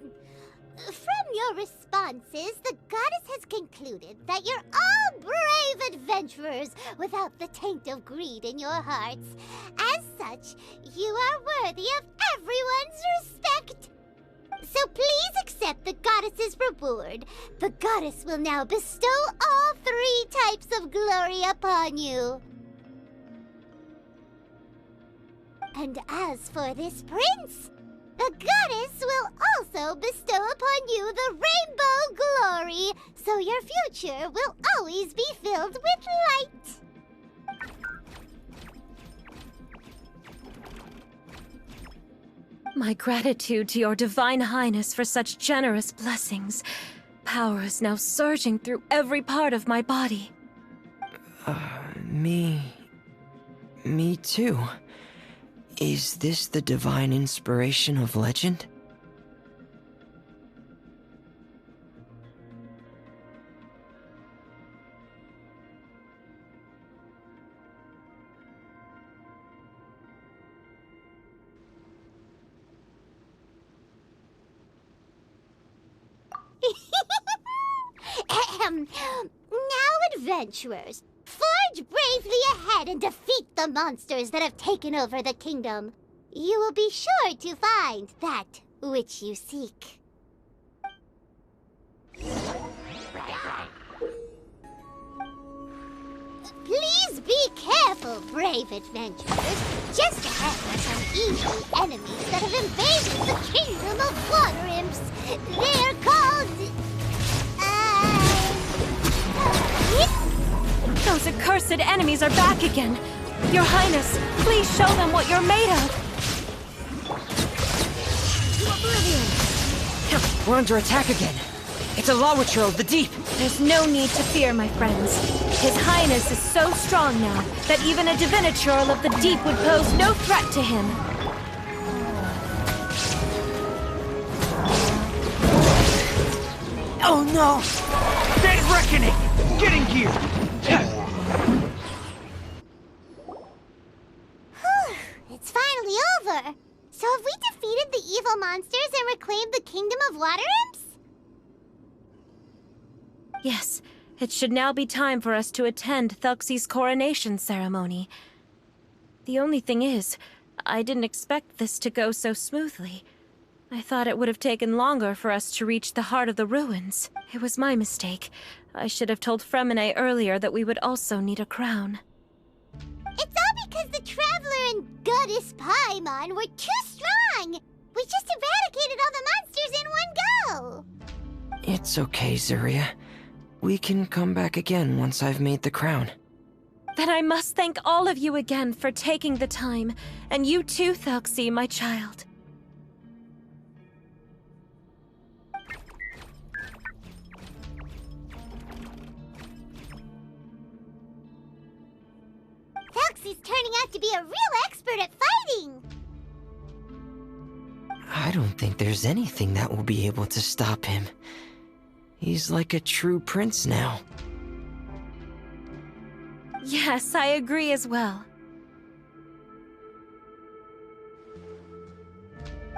From your responses, the goddess has concluded that you're all brave adventurers without the taint of greed in your hearts. As such, you are worthy of everyone's respect. So please accept the goddess's reward. The goddess will now bestow all 3 types of glory upon you. And as for this prince, the goddess will also bestow upon you the rainbow glory, so your future will always be filled with light. My gratitude to your divine highness for such generous blessings. Power is now surging through every part of my body. Me too. Is this the divine inspiration of legend? Ahem. Now, adventurers, 4 Charge bravely ahead and defeat the monsters that have taken over the kingdom. You will be sure to find that which you seek. Please be careful, brave adventurers. Just ahead are some evil enemies that have invaded the kingdom of water imps. They are called... Those accursed enemies are back again. Your Highness, please show them what you're made of. We're under attack again. It's a Lawitcher of the deep. There's no need to fear, my friends. His Highness is so strong now that even a Diviniturl of the deep would pose no threat to him. Oh no! Dead reckoning! Getting gear! It's finally over. So have we defeated the evil monsters and reclaimed the kingdom of water imps? Yes, it should now be time for us to attend thelxie's coronation ceremony. The only thing is, I didn't expect this to go so smoothly. I thought it would have taken longer for us to reach the heart of the ruins. It was my mistake. I should have told Fremine earlier that we would also need a crown. It's all because the Traveler and Goddess Paimon were too strong! We just eradicated all the monsters in one go! It's okay, Zuria. We can come back again once I've made the crown. Then I must thank all of you again for taking the time, and you too, thelxie, my child. Thelxie's turning out to be a real expert at fighting! I don't think there's anything that will be able to stop him. He's like a true prince now. Yes, I agree as well.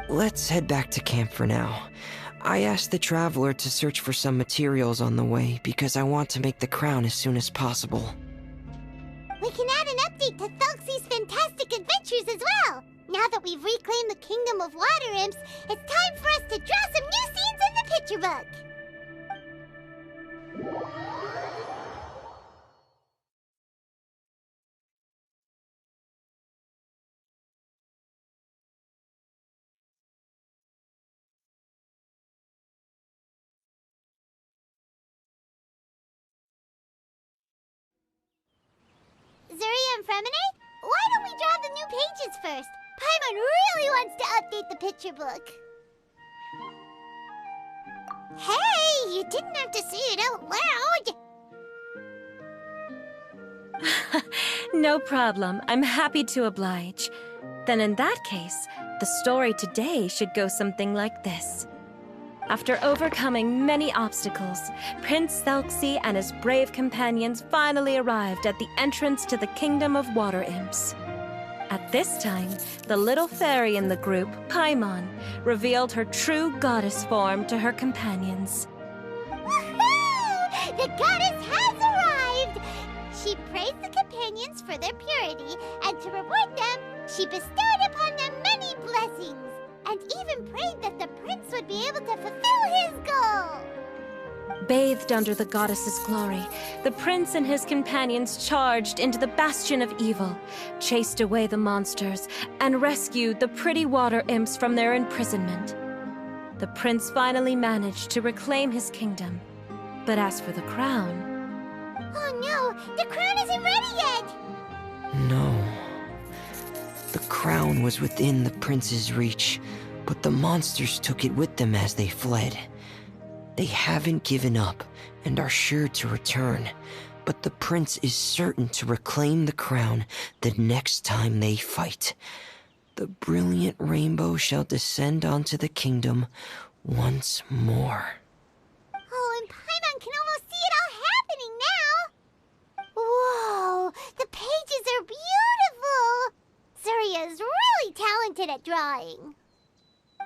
Let's head back to camp for now. I asked the Traveler to search for some materials on the way because I want to make the crown as soon as possible. We can add an update to thelxie's fantastic adventures as well! Now that we've reclaimed the kingdom of water imps, it's time for us to draw some new scenes in the picture book! Zuria and Fremine, why don't we draw the new pages first? Paimon really wants to update the picture book. Hey, you didn't have to say it out loud. No problem. I'm happy to oblige. Then in that case, the story today should go something like this. After overcoming many obstacles, Prince thelxie and his brave companions finally arrived at the entrance to the Kingdom of Water Imps. At this time, the little fairy in the group, Paimon, revealed her true goddess form to her companions. Woohoo! The goddess has arrived! She praised the companions for their purity, and to reward them, she bestowed upon them many blessings, and even prayed that the prince would be able to fulfill his goal. Bathed under the goddess's glory, the prince and his companions charged into the bastion of evil, chased away the monsters, and rescued the pretty water imps from their imprisonment. The prince finally managed to reclaim his kingdom. But as for the crown... Oh no! The crown isn't ready yet! No. The crown was within the prince's reach, but the monsters took it with them as they fled. They haven't given up and are sure to return, but the prince is certain to reclaim the crown the next time they fight. The brilliant rainbow shall descend onto the kingdom once more. Oh, and Paimon can almost see it all happening now! Whoa! The pages are beautiful! Zuria's really talented at drawing.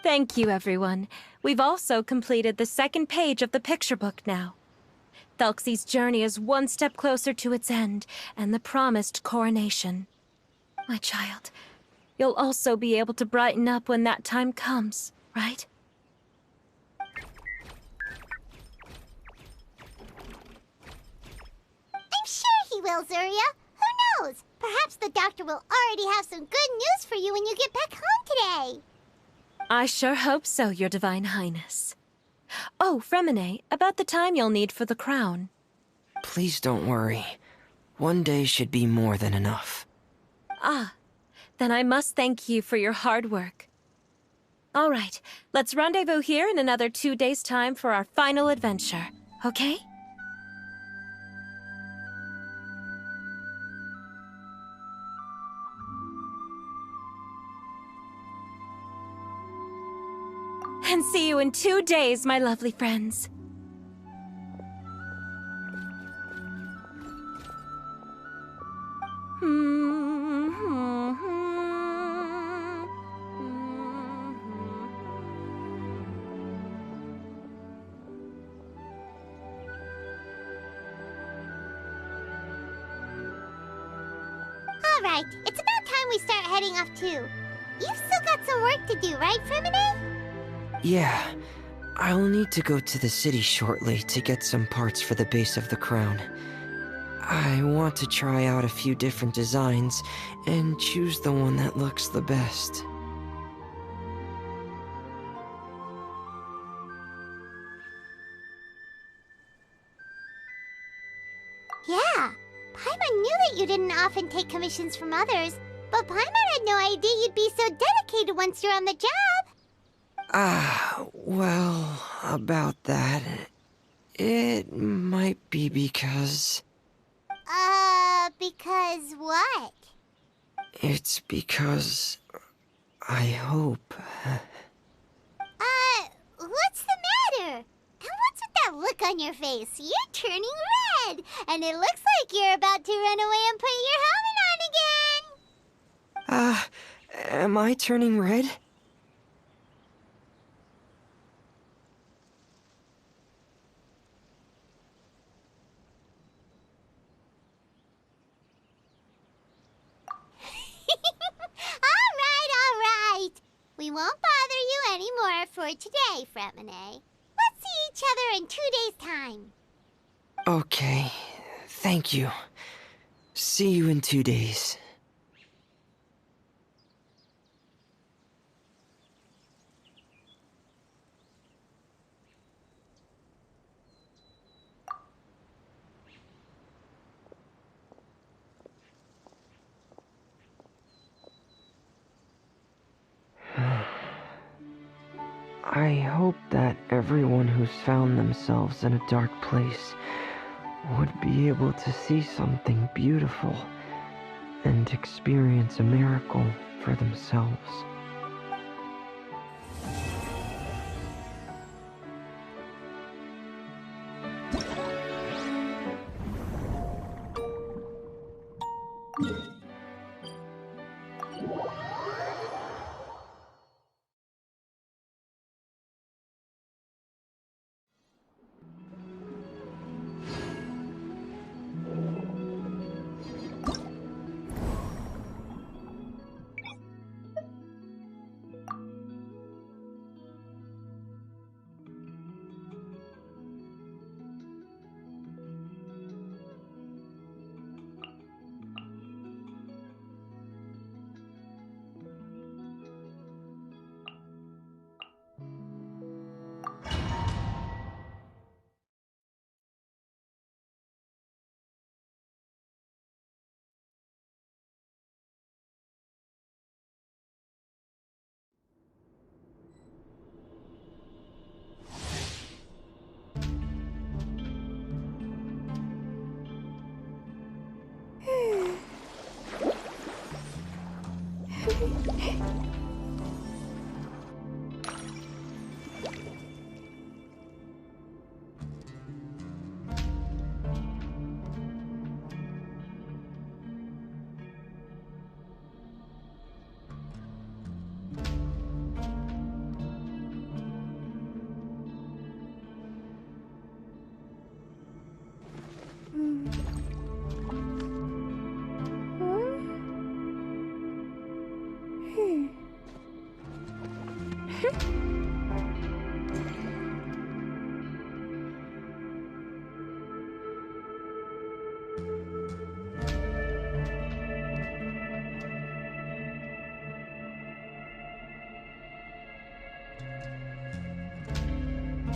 Thank you, everyone. We've also completed the second page of the picture book now. thelxie's journey is one step closer to its end and the promised coronation. My child, you'll also be able to brighten up when that time comes, right? I'm sure he will, Zuria. Who knows? Perhaps the doctor will already have some good news for you when you get back home today. I sure hope so, Your Divine Highness. Oh, Fremine, about the time you'll need for the crown. Please don't worry. One day should be more than enough. Ah, then I must thank you for your hard work. All right, let's rendezvous here in another 2 days' time for our final adventure, okay? And see you in 2 days, my lovely friends. All right, it's about time we start heading off too. You've still got some work to do, right, Fremine? Yeah, I'll need to go to the city shortly to get some parts for the base of the crown. I want to try out a few different designs and choose the one that looks the best. Yeah, Paimon knew that you didn't often take commissions from others, but Paimon had no idea you'd be so dedicated once you're on the job. Well, about that, it might be because... Because what? It's because... I hope... What's the matter? And what's with that look on your face? You're turning red, and it looks like you're about to run away and put your helmet on again. Am I turning red? All right. We won't bother you anymore for today, Fremine. Let's see each other in 2 days' time. Okay, thank you. See you in 2 days. I hope that everyone who's found themselves in a dark place would be able to see something beautiful and experience a miracle for themselves.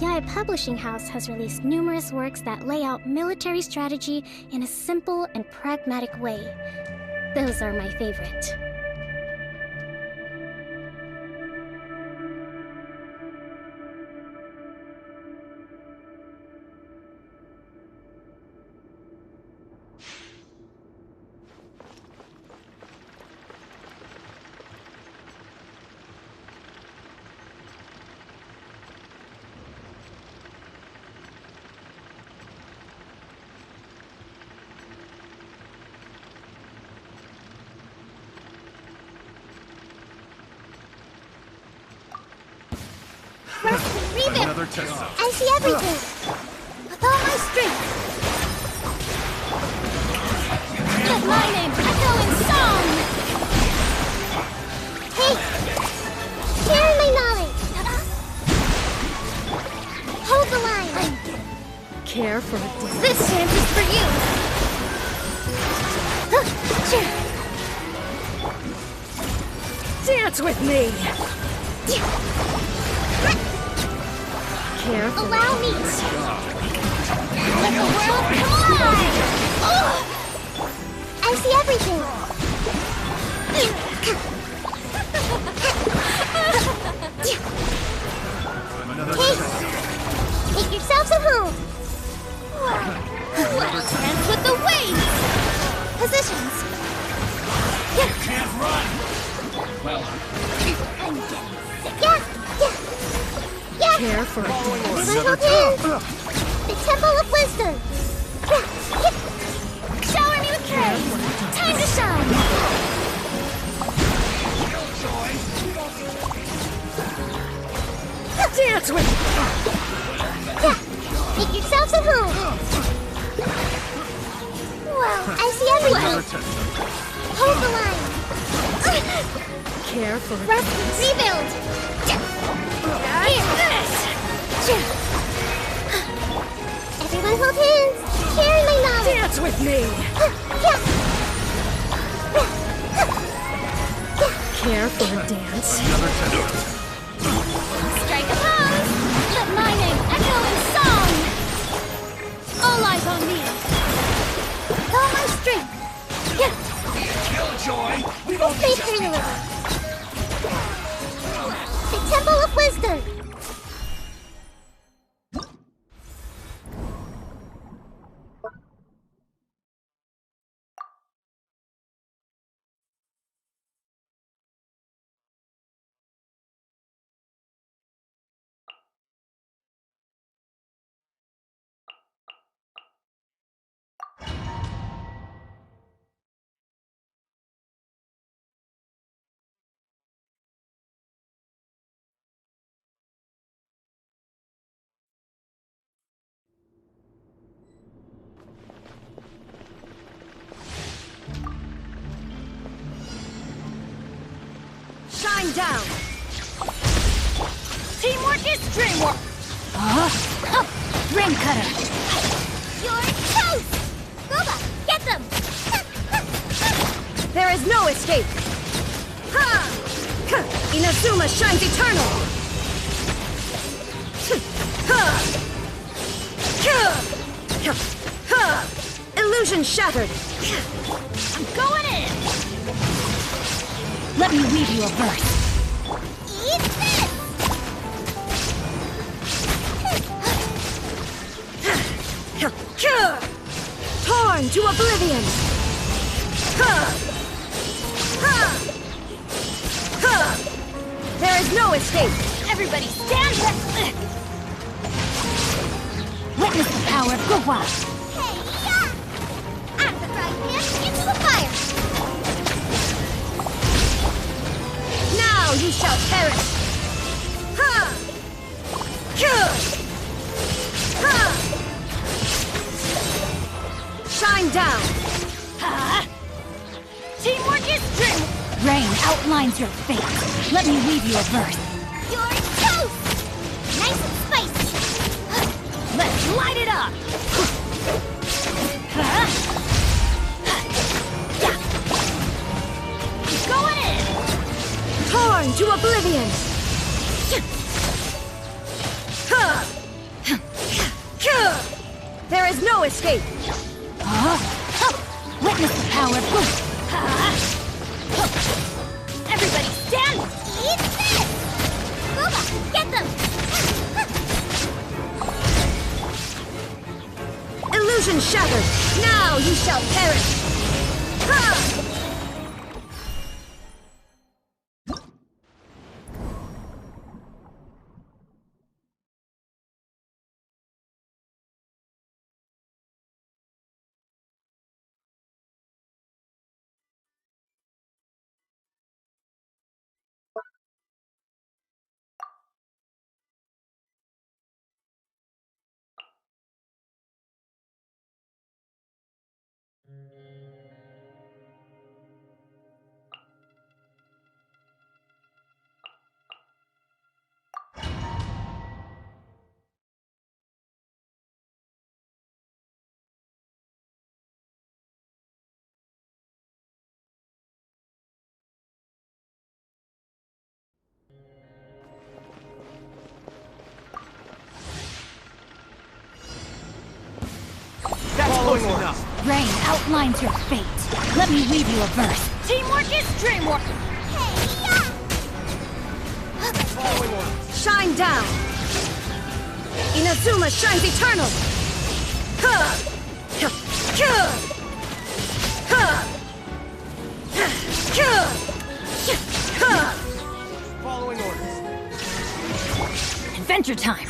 Yaya Publishing House has released numerous works that lay out military strategy in a simple and pragmatic way. Those are my favorite. Rebuild! Another test cell. I see everything! With all my strength! Let my name echo in song! Hey! Share my knowledge! Hold the line! Care for a day. This chance is for you! Dance with me! Care for Allow me! Let the world collide! I see everything! Hey! Make yourselves at home! Dance with the waves! Positions! Can't run! Well, I'm getting sick. Yeah! Care for a day. Everyone hold hands! The Temple of Wisdom! Shower me with praise! Time to shine! Dance with me! Make yourselves at home! Wow, I see everything! Hold the line! Care for a Rest, rebuild! Everyone hold hands! Share my knowledge! Dance with me! Care for a dance? Strike a pose! Let my name echo in song! All eyes on me! With all my strength! Killjoy! We This may deliver! The Temple of Wisdom! Shine down! Teamwork is dreamwork! Ring cutter! You're toast! Goba, get them! There is no escape! Ha! Inazuma shines eternal! Illusion shattered! I'm going in! Let me read you a verse. Eat this! Torn to oblivion! There is no escape! Everybody stand back! Witness the power of Gowa! Hey, yeah! I'm the frying pan into the fire! Now you shall perish! Shine down! Teamwork is dream! Rain outlines your fate. Let me weave you a verse. You're toast! Nice and spicy! Let's light it up! Going in! Torn to oblivion! There is no escape! Witness the power of good! Everybody stand! Eat this! Booba, get them! Illusion shattered! Now you shall perish! Close enough. Rain outlines your fate. Let me weave you a verse. Teamwork is dreamwork! Following orders. Shine down! Inazuma shines eternal! Following orders. Adventure time.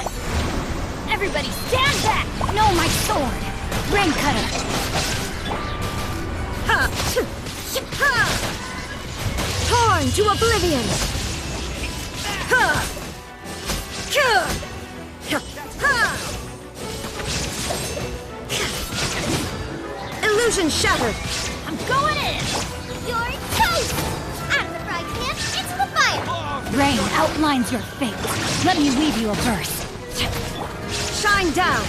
Everybody stand back. Know my sword. Rain cutter. Torn to oblivion! Illusion shattered! I'm going in! You're toast! Out of the frying pan, into the fire! Rain outlines your fate. Let me weave you a verse. Shine down!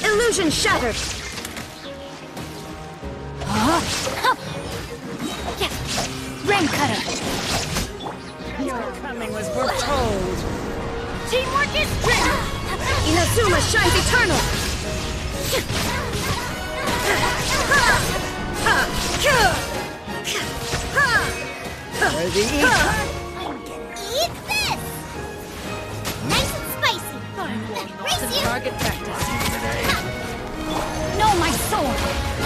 Illusion shattered! Rain cutter. Your coming was foretold. Teamwork is dreamwork! Inazuma shines eternal! Eat this! Nice and spicy! Race you! Target practice. Know my sword.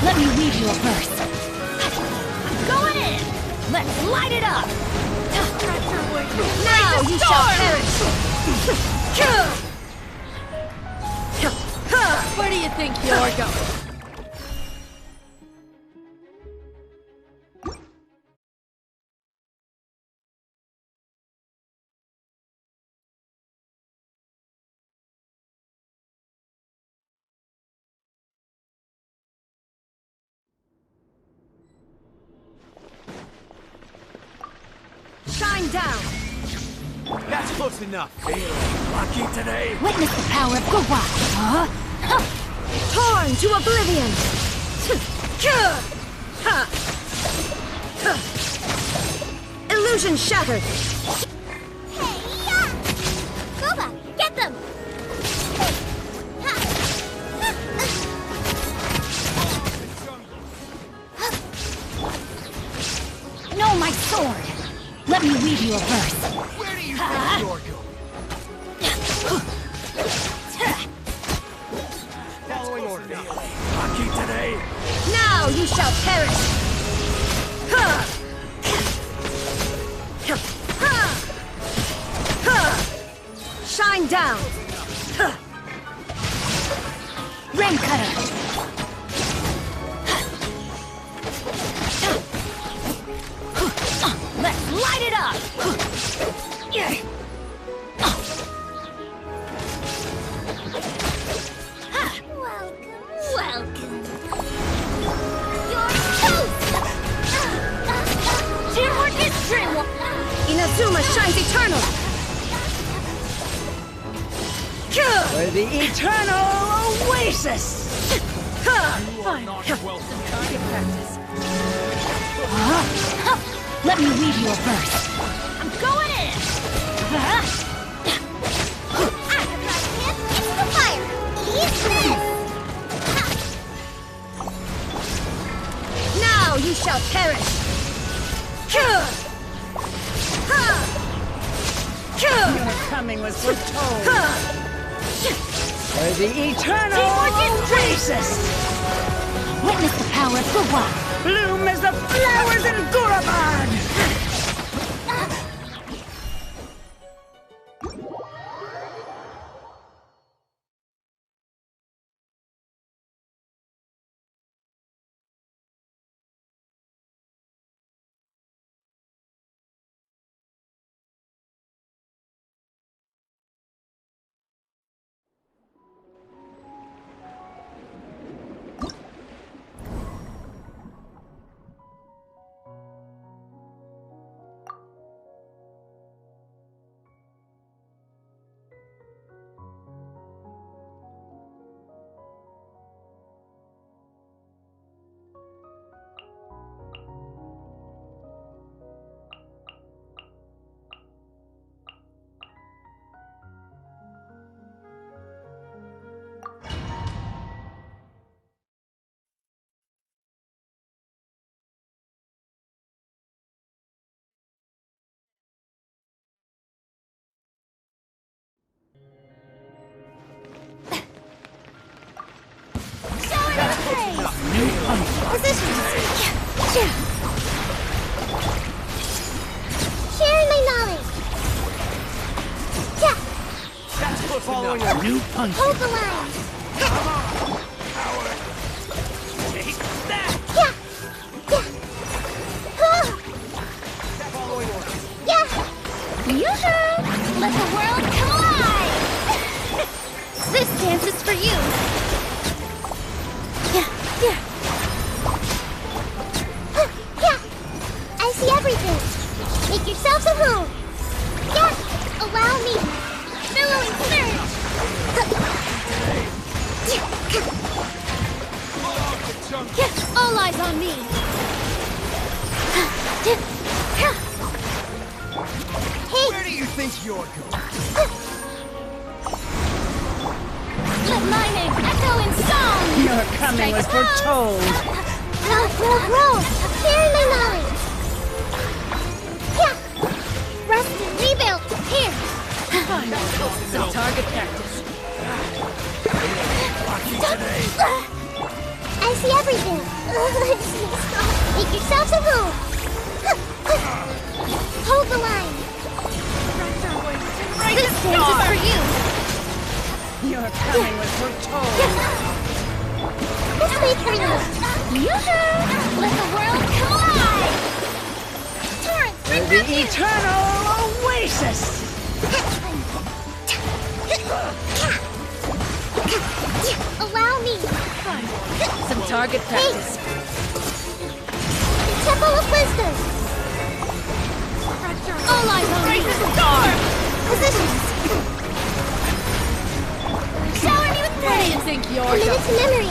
Let me weave you a verse. Going in! Let's light it up. Now you shall perish! Where do you think you're going? Shine down! That's close enough. Feeling lucky today. Witness the power of Gua. Torn to oblivion! Illusion shattered! Hey-ya! Booba, get them! Know my sword. Let me weave you a verse. Where do you think you're going? Following orders. Lucky today. Now you shall perish! Shine down! Rain cutter. Let's light it up! For the eternal oasis! Fine. Welcome. Target practice. Let me lead you a burst. I'm going in! I have my hand into the fire! Eat this! Now you shall perish! Your coming was foretold. For the eternal oasis! Witness the power of Gurwa! Bloom as the flowers in Gurabad! Sharing my knowledge. Yeah. That's close Following enough. a new punch. Hold the line. Take that! Yeah. Yeah. Following orders. Yeah. Yoo-hoo! Let the world collide! This dance is for you! Yeah. Yeah. Yeah. I see everything. Make yourselves at home. Yeah. Allow me. Billowing surge. All eyes on me! Hey. Where do you think you're going? Let my name echo in song! Your coming was foretold. Roll. Sharing my knowledge. Yeah. Rest and rebuild. Here. Some target practice. I see everything. Make yourselves at home. Hold the line. This dance is for you! Your coming was foretold. This way for you. Yoo-hoo! Let the world collide! Torrent, For the eternal oasis! allow me. Some target practice. The Temple of Wisdom. All eyes on me! Positions. Shower me with What do praise. you think you're Commit it to memory.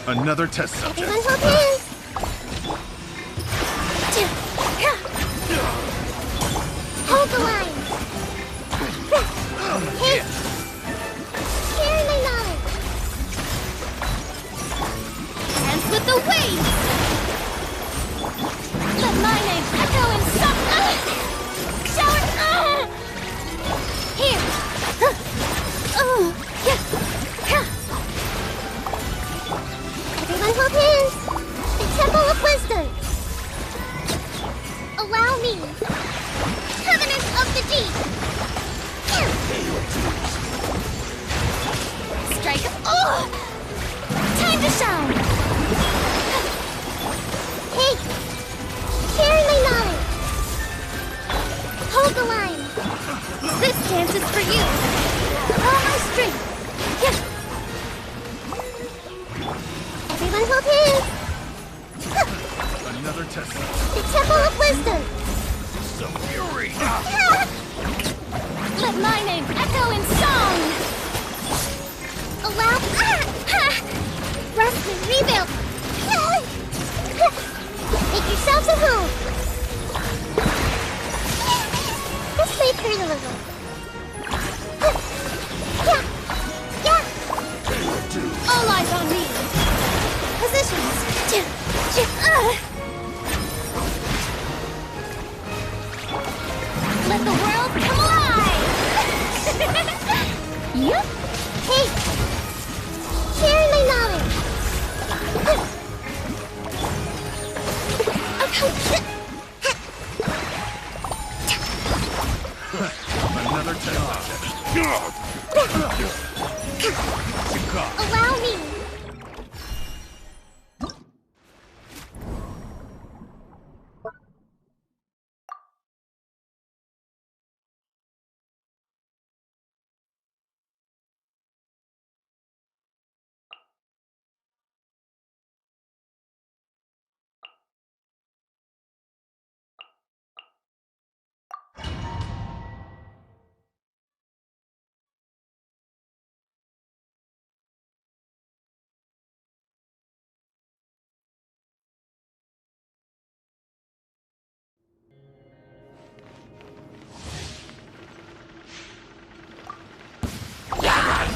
Another test subject. Everyone hold hands. Hold the line. Hey. Sharing my knowledge. And waves! Let my name echo in shower! Here! Everyone hold hands! The Temple of Wisdom! Allow me! Covenant of the Deep! Strike! Time to shine! Hey! Share my knowledge! Hold the line! This dance is for you! All my strength! Everyone hold hands! Another test. The Temple of Wisdom! Some fury. Let my name echo in song! Allow... Rest and rebuild! Make yourselves at home! This may hurt a little. All eyes on me! Positions! Let the world come alive! Yup! Hey! Share my knowledge! Another test. Allow me!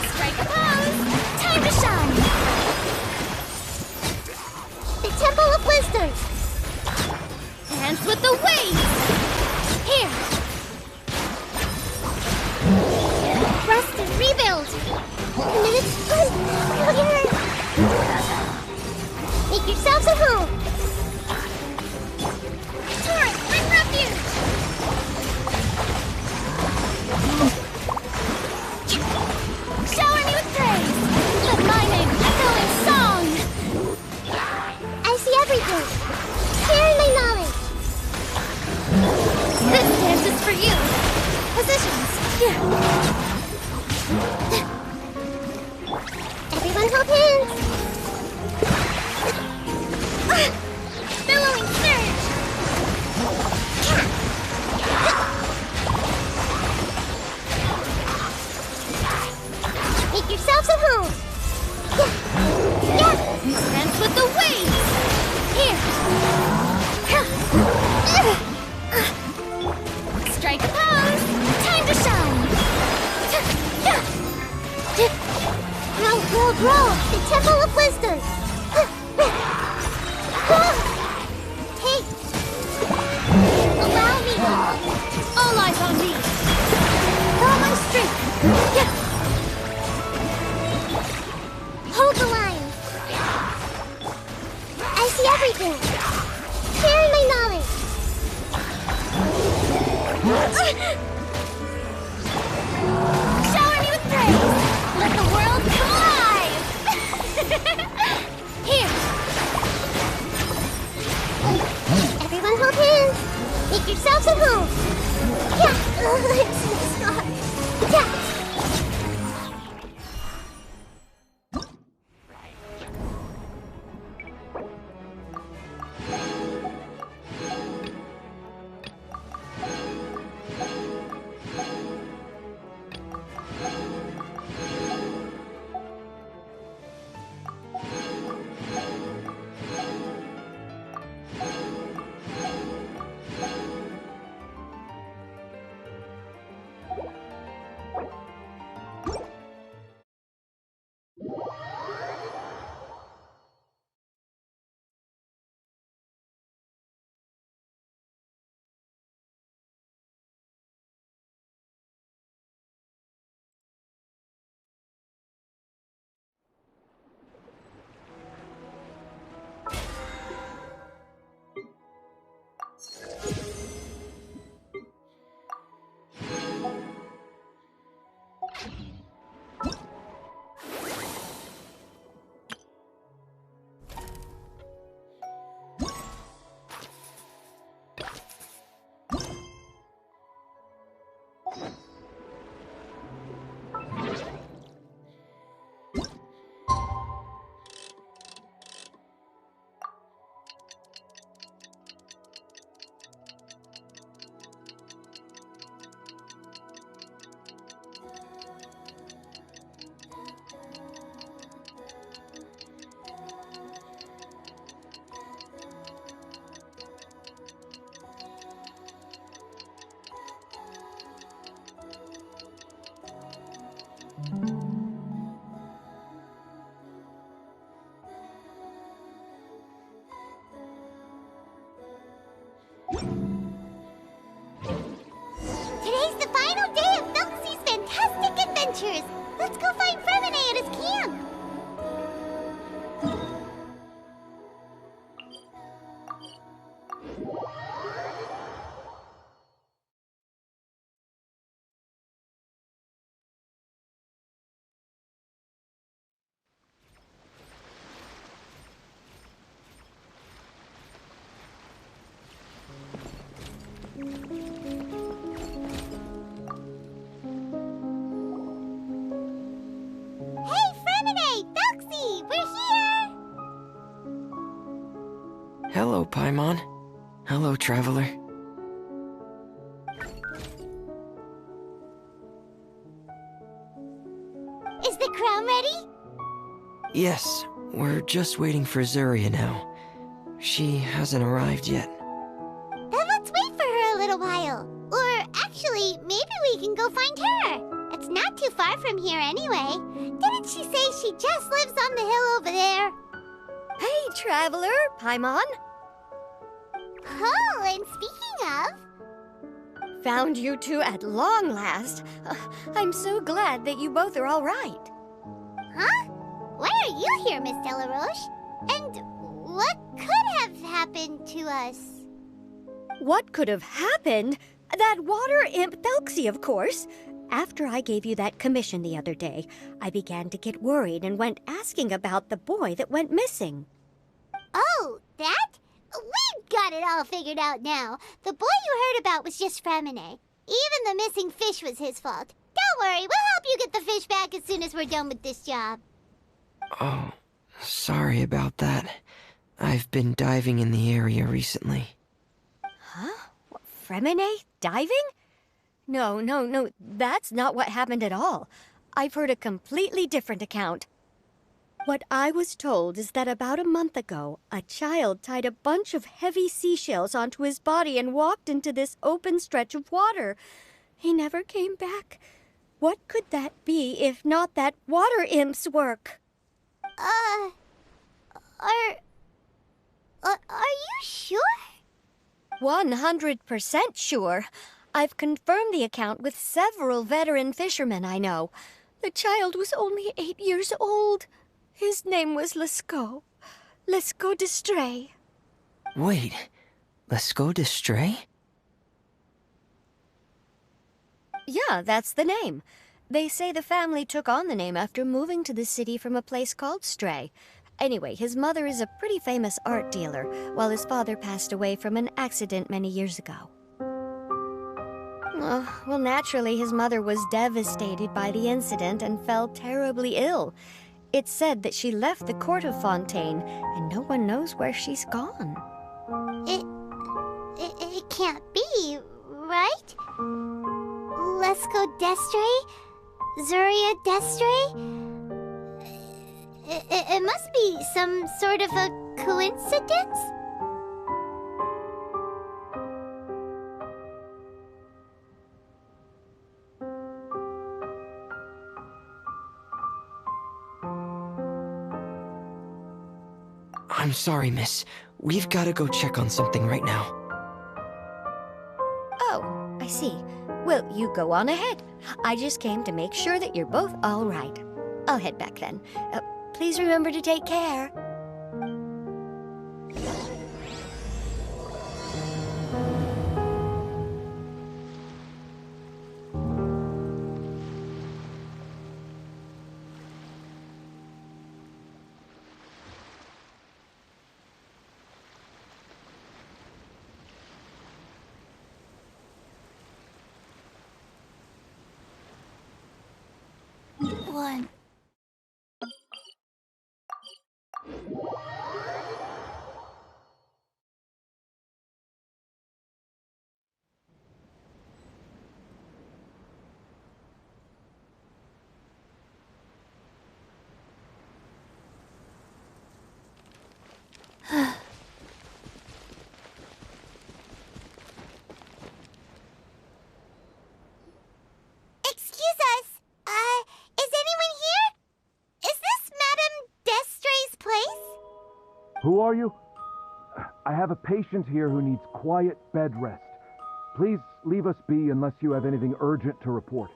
Strike a pose! Time to shine! The Temple of Wisdom! Dance with the waves! Here! Rest and rebuild! Make yourselves at home! Torrent, bring refuge! Shower me with praise! Let my name echo in song! I see everything! Share my knowledge! This dance is for you! Positions! Everyone hold hands! Billowing surge! Make yourselves at home! Dance with the waves! Here! Strike a pose! Time to shine! Grow! The Temple of Wisdom! Hey! Allow me! All eyes on me! All my strength! Hold the line! I see everything! Share my knowledge! Shower me with praise! Let the world come alive! Here! Everyone hold hands! Make yourselves at home! Yeah! It's so hard! Yeah! Today's the final day of thelxie's fantastic adventures. Let's go find Fremine at his camp. Hey, Fremine! thelxie! We're here! Hello, Paimon. Hello, traveler. Is the crown ready? Yes, we're just waiting for Zuria now. She hasn't arrived yet. Then let's wait for her a little while. Or actually, maybe we can go find her. It's not too far from here anyway. Didn't she say she just lives on the hill over there? Hey, traveler, Paimon. Oh, and speaking of... Found you two at long last. I'm so glad that you both are all right. Huh? Why are you here, Miss Delaroche? And what could have happened to us? What could have happened? That water imp thelxie, of course. After I gave you that commission the other day, I began to get worried and went asking about the boy that went missing. Oh, that? We've got it all figured out now. The boy you heard about was just Fremine. Even the missing fish was his fault. Don't worry, we'll help you get the fish back as soon as we're done with this job. Oh, sorry about that. I've been diving in the area recently. Huh? Fremine? Diving? No, that's not what happened at all. I've heard a completely different account. What I was told is that about a month ago, a child tied a bunch of heavy seashells onto his body and walked into this open stretch of water. He never came back. What could that be if not that water imp's work? Are you sure? 100% sure. I've confirmed the account with several veteran fishermen I know. The child was only 8 years old. His name was Lescaut. Lescaut de Stray. Wait, Lescaut de Stray? Yeah, that's the name. They say the family took on the name after moving to the city from a place called Stray. Anyway, his mother is a pretty famous art dealer, while his father passed away from an accident many years ago. Well, naturally, his mother was devastated by the incident and fell terribly ill. It's said that she left the court of Fontaine, and no one knows where she's gone. It can't be, right? Lescaut d'Estray? Zuria d'Estray? It must be some sort of a coincidence? I'm sorry, miss. We've got to go check on something right now. Oh, I see. Well, you go on ahead. I just came to make sure that you're both all right. I'll head back then. Please remember to take care. One. Excuse us. Is anyone here? Is this Madame d'Estray's place? Who are you? I have a patient here who needs quiet bed rest. Please leave us be unless you have anything urgent to report.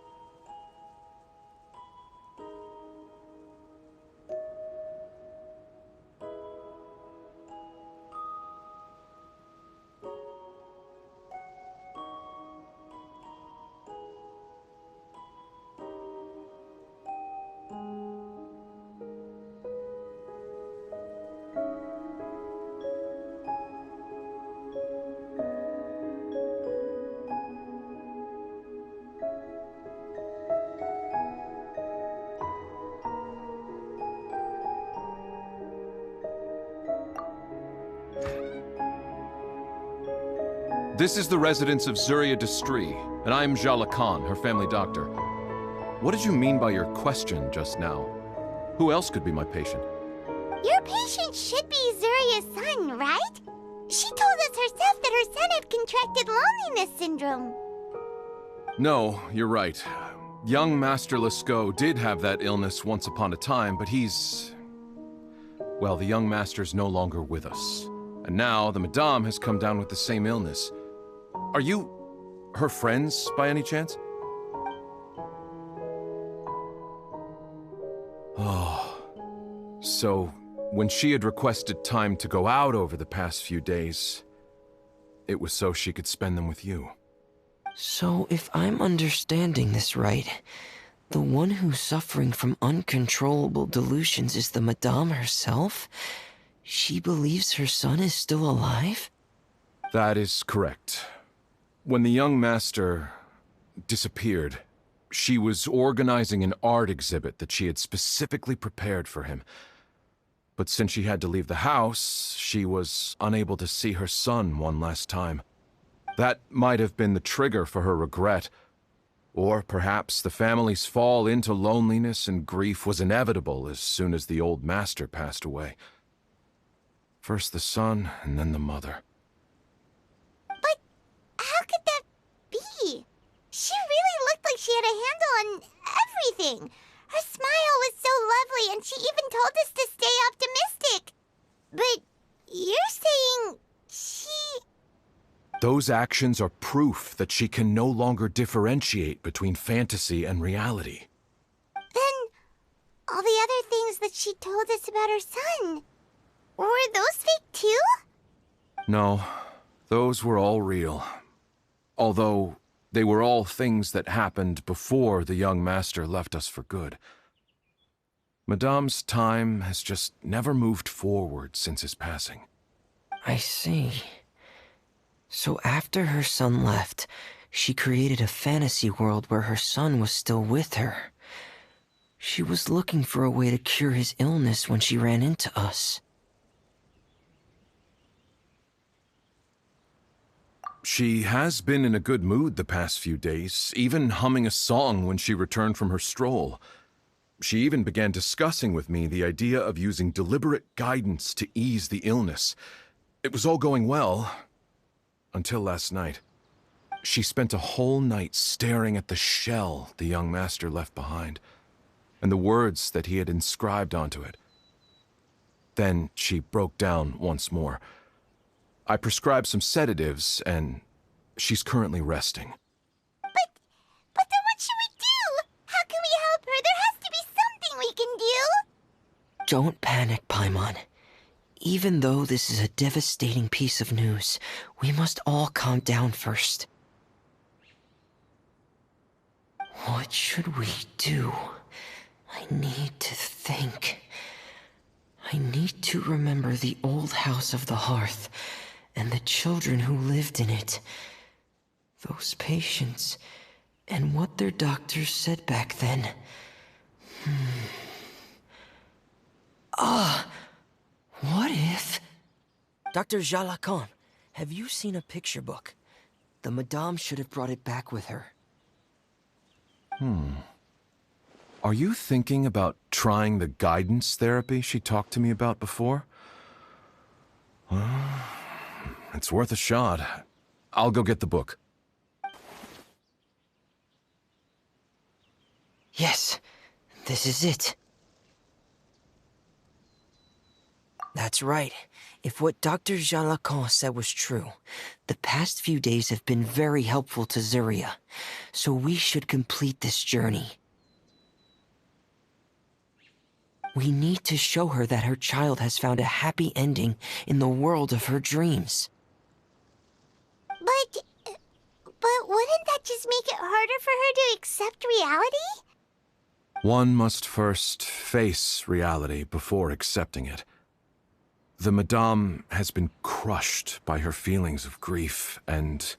This is the residence of Zuria Destri, and I'm Jala Khan, her family doctor. What did you mean by your question just now? Who else could be my patient? Your patient should be Zuria's son, right? She told us herself that her son had contracted loneliness syndrome. No, you're right. Young Master Lescaut did have that illness once upon a time, but he's... Well, the young master's no longer with us. And now the Madame has come down with the same illness. Are you her friends, by any chance? Oh. So, when she had requested time to go out over the past few days, it was so she could spend them with you. So, if I'm understanding this right, the one who's suffering from uncontrollable delusions is the Madame herself? She believes her son is still alive? That is correct. When the young master disappeared, she was organizing an art exhibit that she had specifically prepared for him. But since she had to leave the house, she was unable to see her son one last time. That might have been the trigger for her regret. Or perhaps the family's fall into loneliness and grief was inevitable as soon as the old master passed away. First the son, and then the mother. But how could that be? She really looked like she had a handle on everything. Her smile was so lovely, and she even told us to stay optimistic. But you're saying she... Those actions are proof that she can no longer differentiate between fantasy and reality. Then, all the other things that she told us about her son, were those fake too? No, those were all real. Although, they were all things that happened before the young master left us for good. Madame's time has just never moved forward since his passing. I see. So after her son left, she created a fantasy world where her son was still with her. She was looking for a way to cure his illness when she ran into us. She has been in a good mood the past few days, even humming a song when she returned from her stroll. She even began discussing with me the idea of using deliberate guidance to ease the illness. It was all going well, until last night. She spent a whole night staring at the shell the young master left behind, and the words that he had inscribed onto it. Then she broke down once more. I prescribed some sedatives, and she's currently resting. But then what should we do? How can we help her? There has to be something we can do. Don't panic, Paimon. Even though this is a devastating piece of news, we must all calm down first. What should we do? I need to think. I need to remember the old house of the hearth, and the children who lived in it. Those patients, and what their doctors said back then. What if... Dr. Jalakan, have you seen a picture book? The Madame should have brought it back with her. Are you thinking about trying the guidance therapy she talked to me about before? Well, it's worth a shot. I'll go get the book. Yes, this is it. That's That's right. If what Dr. Jean Lacan said was true, the past few days have been very helpful to Zuria, so we should complete this journey. We need to show her that her child has found a happy ending in the world of her dreams. But wouldn't that just make it harder for her to accept reality? One must first face reality before accepting it. The Madame has been crushed by her feelings of grief and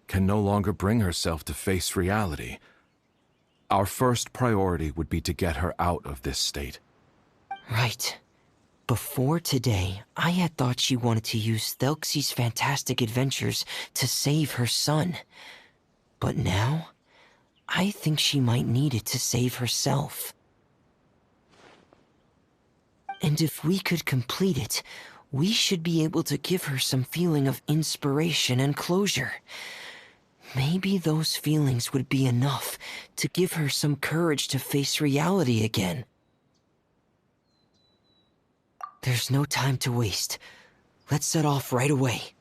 can no longer bring herself to face reality. Our first priority would be to get her out of this state. Right. Before today, I had thought she wanted to use thelxie's fantastic adventures to save her son. But now, I think she might need it to save herself. And if we could complete it, we should be able to give her some feeling of inspiration and closure. Maybe those feelings would be enough to give her some courage to face reality again. There's no time to waste. Let's set off right away.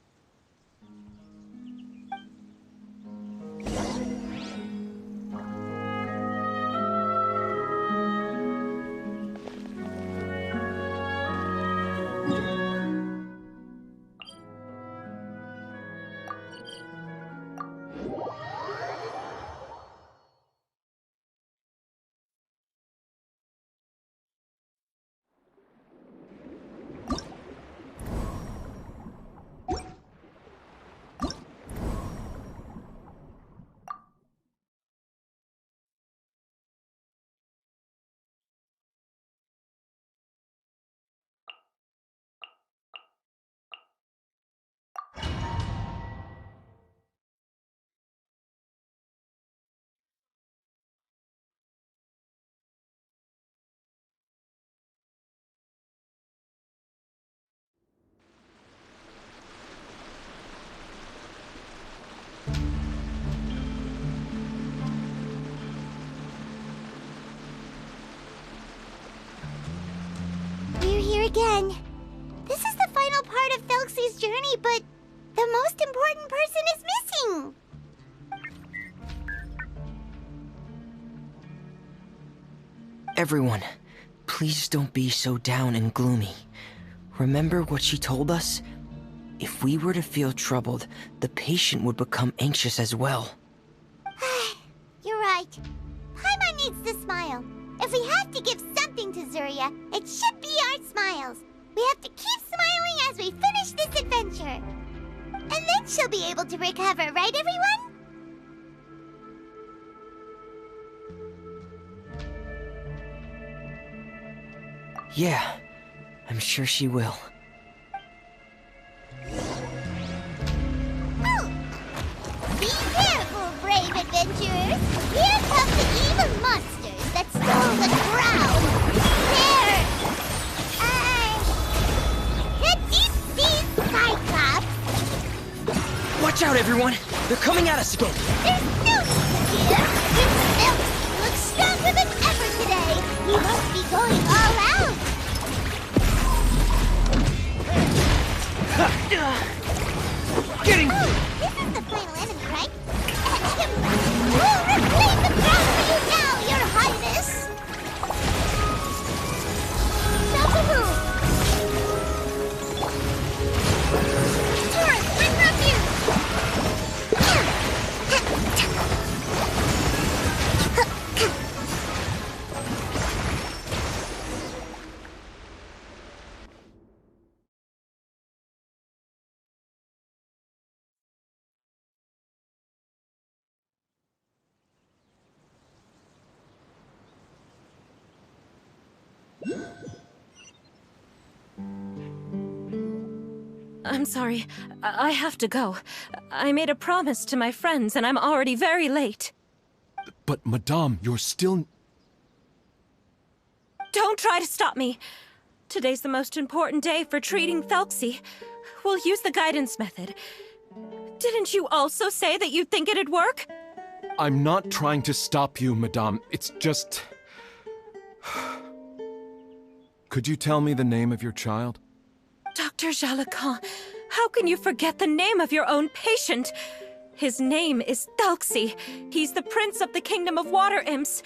Again. This is the final part of thelxie's journey, but the most important person is missing. Everyone, please don't be so down and gloomy. Remember what she told us? If we were to feel troubled, the patient would become anxious as well. You're right. Paimon needs to smile. If we have to give something to Zuria, it should be our smiles. We have to keep smiling as we finish this adventure. And then she'll be able to recover, right, everyone? Yeah, I'm sure she will. Be careful, brave adventurers! Here come the evil monsters that stole the crown! There! The deep sea cyclops! Watch out, everyone! They're coming at us again! There's no here! Prince looks stronger than ever today! He must be going all out! Getting... Oh, this is the final enemy, right? We'll reclaim the crown for you now, your highness! Double! Taurus, bring up you! I'm sorry. I have to go. I made a promise to my friends, and I'm already very late. But, Madame, you're still... Don't try to stop me. Today's the most important day for treating thelxie. We'll use the guidance method. Didn't you also say that you'd think it'd work? I'm not trying to stop you, Madame. It's just... Could you tell me the name of your child? Dr. Jalacan, how can you forget the name of your own patient? His name is thelxie. He's the prince of the kingdom of water imps.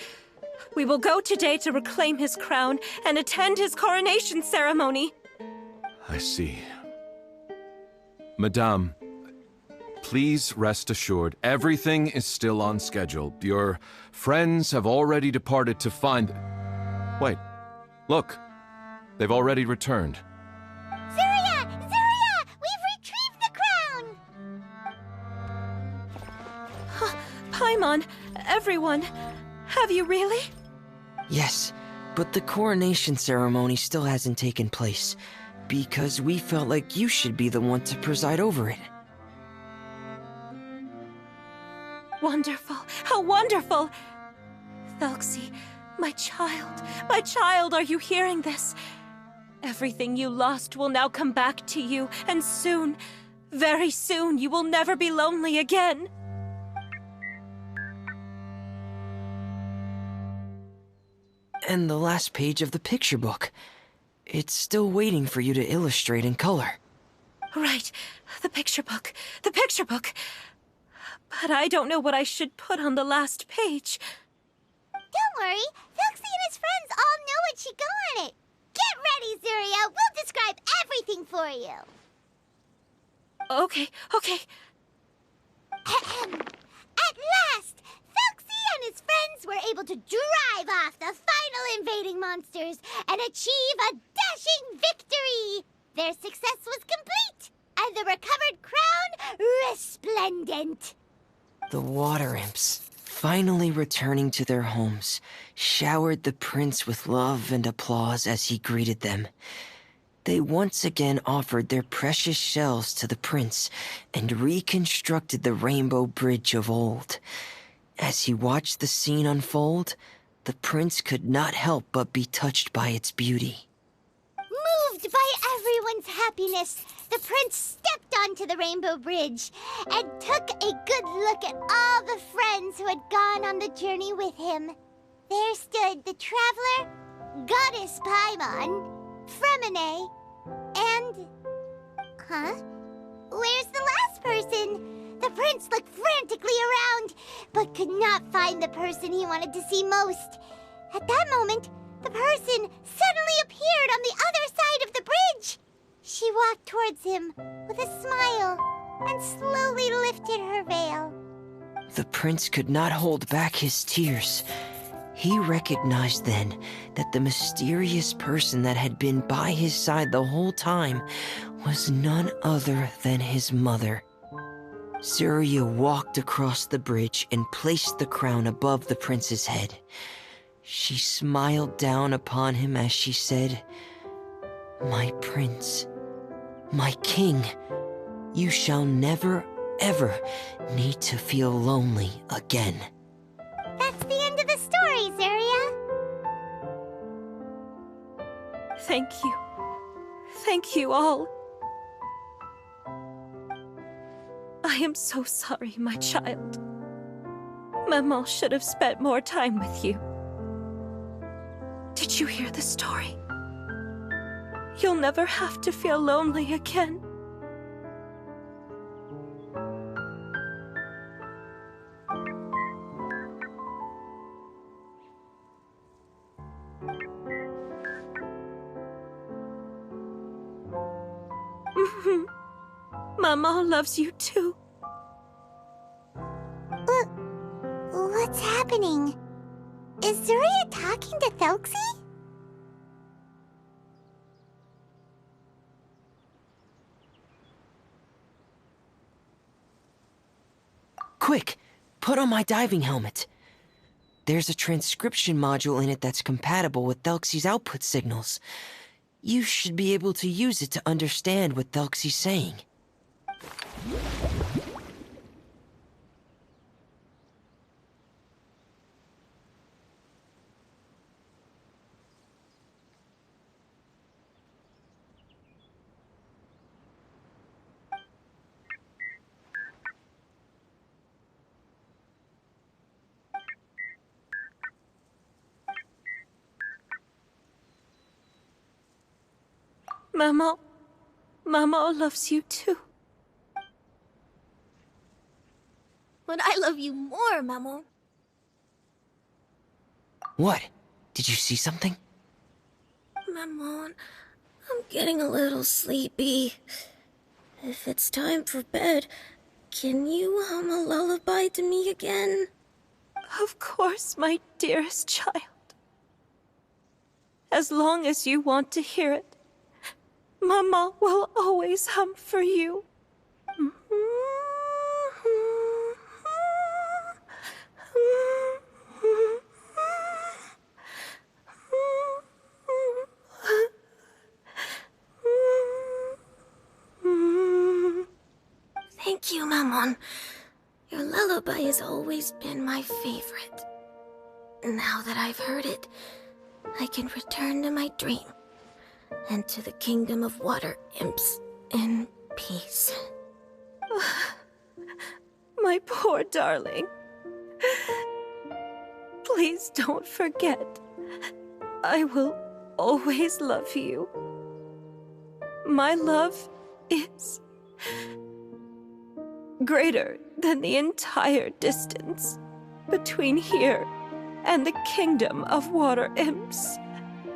We will go today to reclaim his crown and attend his coronation ceremony. I see. Madame, please rest assured, everything is still on schedule. Your friends have already departed to find... Wait, look. They've already returned. Zuria! Zuria! We've retrieved the crown! Paimon, everyone, have you really? Yes, but the coronation ceremony still hasn't taken place, because we felt like you should be the one to preside over it. Wonderful! How wonderful! thelxie, my child, are you hearing this? Everything you lost will now come back to you, and soon, very soon, you will never be lonely again. And the last page of the picture book. It's still waiting for you to illustrate in color. Right, the picture book. But I don't know what I should put on the last page. Don't worry, thelxie and his friends all know what should go on it. Get ready, Zuria. We'll describe everything for you. Okay. At last, thelxie and his friends were able to drive off the final invading monsters and achieve a dashing victory. Their success was complete, and the recovered crown resplendent. The water imps, finally returning to their homes, showered the prince with love and applause as he greeted them. They once again offered their precious shells to the prince and reconstructed the rainbow bridge of old. As he watched the scene unfold, the prince could not help but be touched by its beauty. Moved by everyone's happiness, the prince stepped onto the rainbow bridge and took a good look at all the friends who had gone on the journey with him. There stood the traveler, Goddess Paimon, Fremine, and... Where's the last person? The prince looked frantically around, but could not find the person he wanted to see most. At that moment, the person suddenly appeared on the other side of the bridge. She walked towards him with a smile and slowly lifted her veil. The prince could not hold back his tears. He recognized then that the mysterious person that had been by his side the whole time was none other than his mother. Zuria walked across the bridge and placed the crown above the prince's head. She smiled down upon him as she said, "My prince, my king, you shall never, ever need to feel lonely again." That's the end of the story, Zuria. Thank you. Thank you all. I am so sorry, my child. Maman should have spent more time with you. Did you hear the story? You'll never have to feel lonely again. Mama loves you too. What's happening? Is Zuria talking to thelxie? Quick, put on my diving helmet. There's a transcription module in it that's compatible with thelxie's output signals. You should be able to use it to understand what thelxie's saying. Maman, Mama loves you too. But I love you more, Maman. What? Did you see something? Maman, I'm getting a little sleepy. If it's time for bed, can you hum a lullaby to me again? Of course, my dearest child. As long as you want to hear it, Mama will always hum for you. Thank you, Maman. Your lullaby has always been my favorite. Now that I've heard it, I can return to my dream and to the kingdom of water imps in peace. My poor darling. Please don't forget. I will always love you. My love is greater than the entire distance between here and the kingdom of water imps.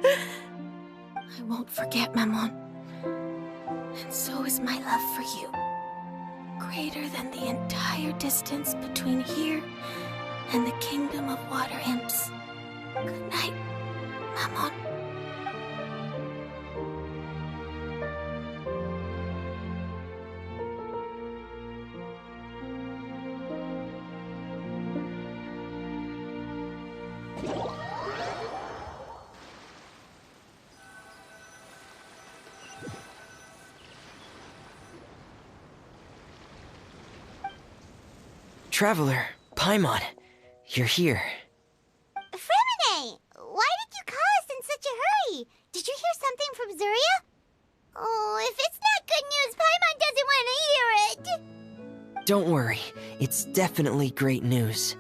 I won't forget, Maman. And so is my love for you. Greater than the entire distance between here and the kingdom of water imps. Good night, Maman. Traveler, Paimon, you're here. Fremine! Why did you call us in such a hurry? Did you hear something from Zuria? Oh, if it's not good news, Paimon doesn't want to hear it! Don't worry, it's definitely great news.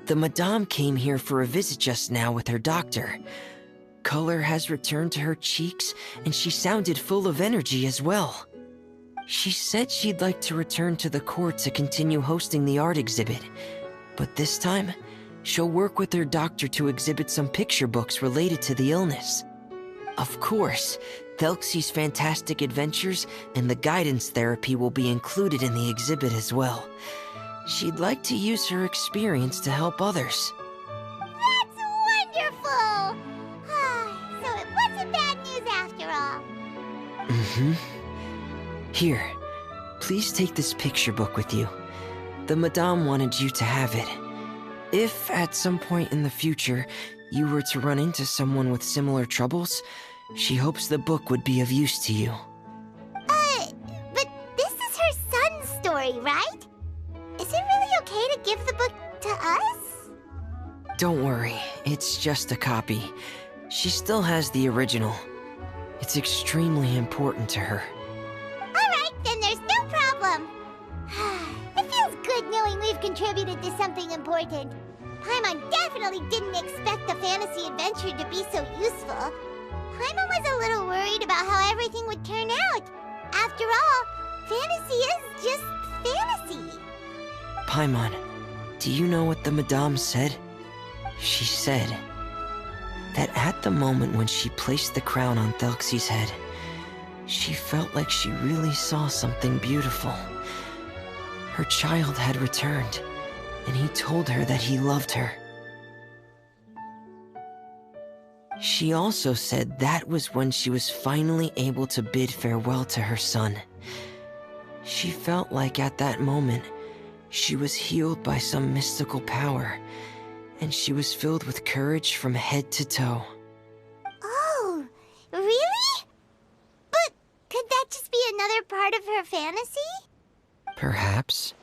The Madame came here for a visit just now with her doctor. Color has returned to her cheeks, and she sounded full of energy as well. She said she'd like to return to the court to continue hosting the art exhibit. But this time, she'll work with her doctor to exhibit some picture books related to the illness. Of course, thelxie's fantastic adventures and the guidance therapy will be included in the exhibit as well. She'd like to use her experience to help others. That's wonderful! So it wasn't bad news after all. Mm-hmm. Here, please take this picture book with you. The Madame wanted you to have it. If, at some point in the future, you were to run into someone with similar troubles, she hopes the book would be of use to you. But this is her son's story, right? Is it really okay to give the book to us? Don't worry, it's just a copy. She still has the original. It's extremely important to her. Then there's no problem. It feels good knowing we've contributed to something important. Paimon definitely didn't expect the fantasy adventure to be so useful. Paimon was a little worried about how everything would turn out. After all, fantasy is just fantasy. Paimon, do you know what the Madame said? She said that at the moment when she placed the crown on thelxie's head, she felt like she really saw something beautiful. Her child had returned, and he told her that he loved her. She also said that was when she was finally able to bid farewell to her son. She felt like at that moment, she was healed by some mystical power, and she was filled with courage from head to toe. Oh, really? But could that just be another part of her fantasy? Perhaps.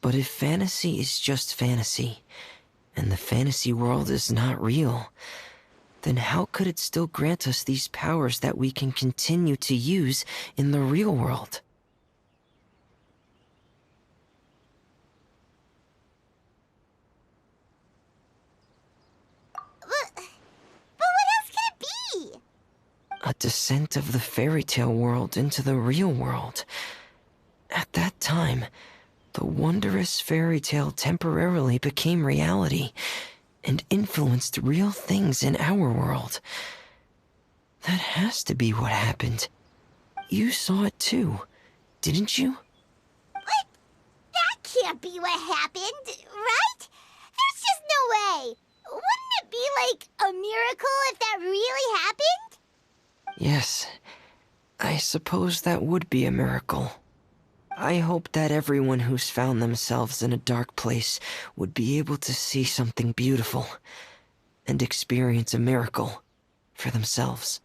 But if fantasy is just fantasy, and the fantasy world is not real, then how could it still grant us these powers that we can continue to use in the real world? But what else could it be? A descent of the fairy tale world into the real world. At that time, the wondrous fairy tale temporarily became reality and influenced real things in our world. That has to be what happened. You saw it too, didn't you? What? That can't be what happened, right? There's just no way. Wouldn't it be like a miracle if that really happened? Yes, I suppose that would be a miracle. I hope that everyone who's found themselves in a dark place would be able to see something beautiful and experience a miracle for themselves.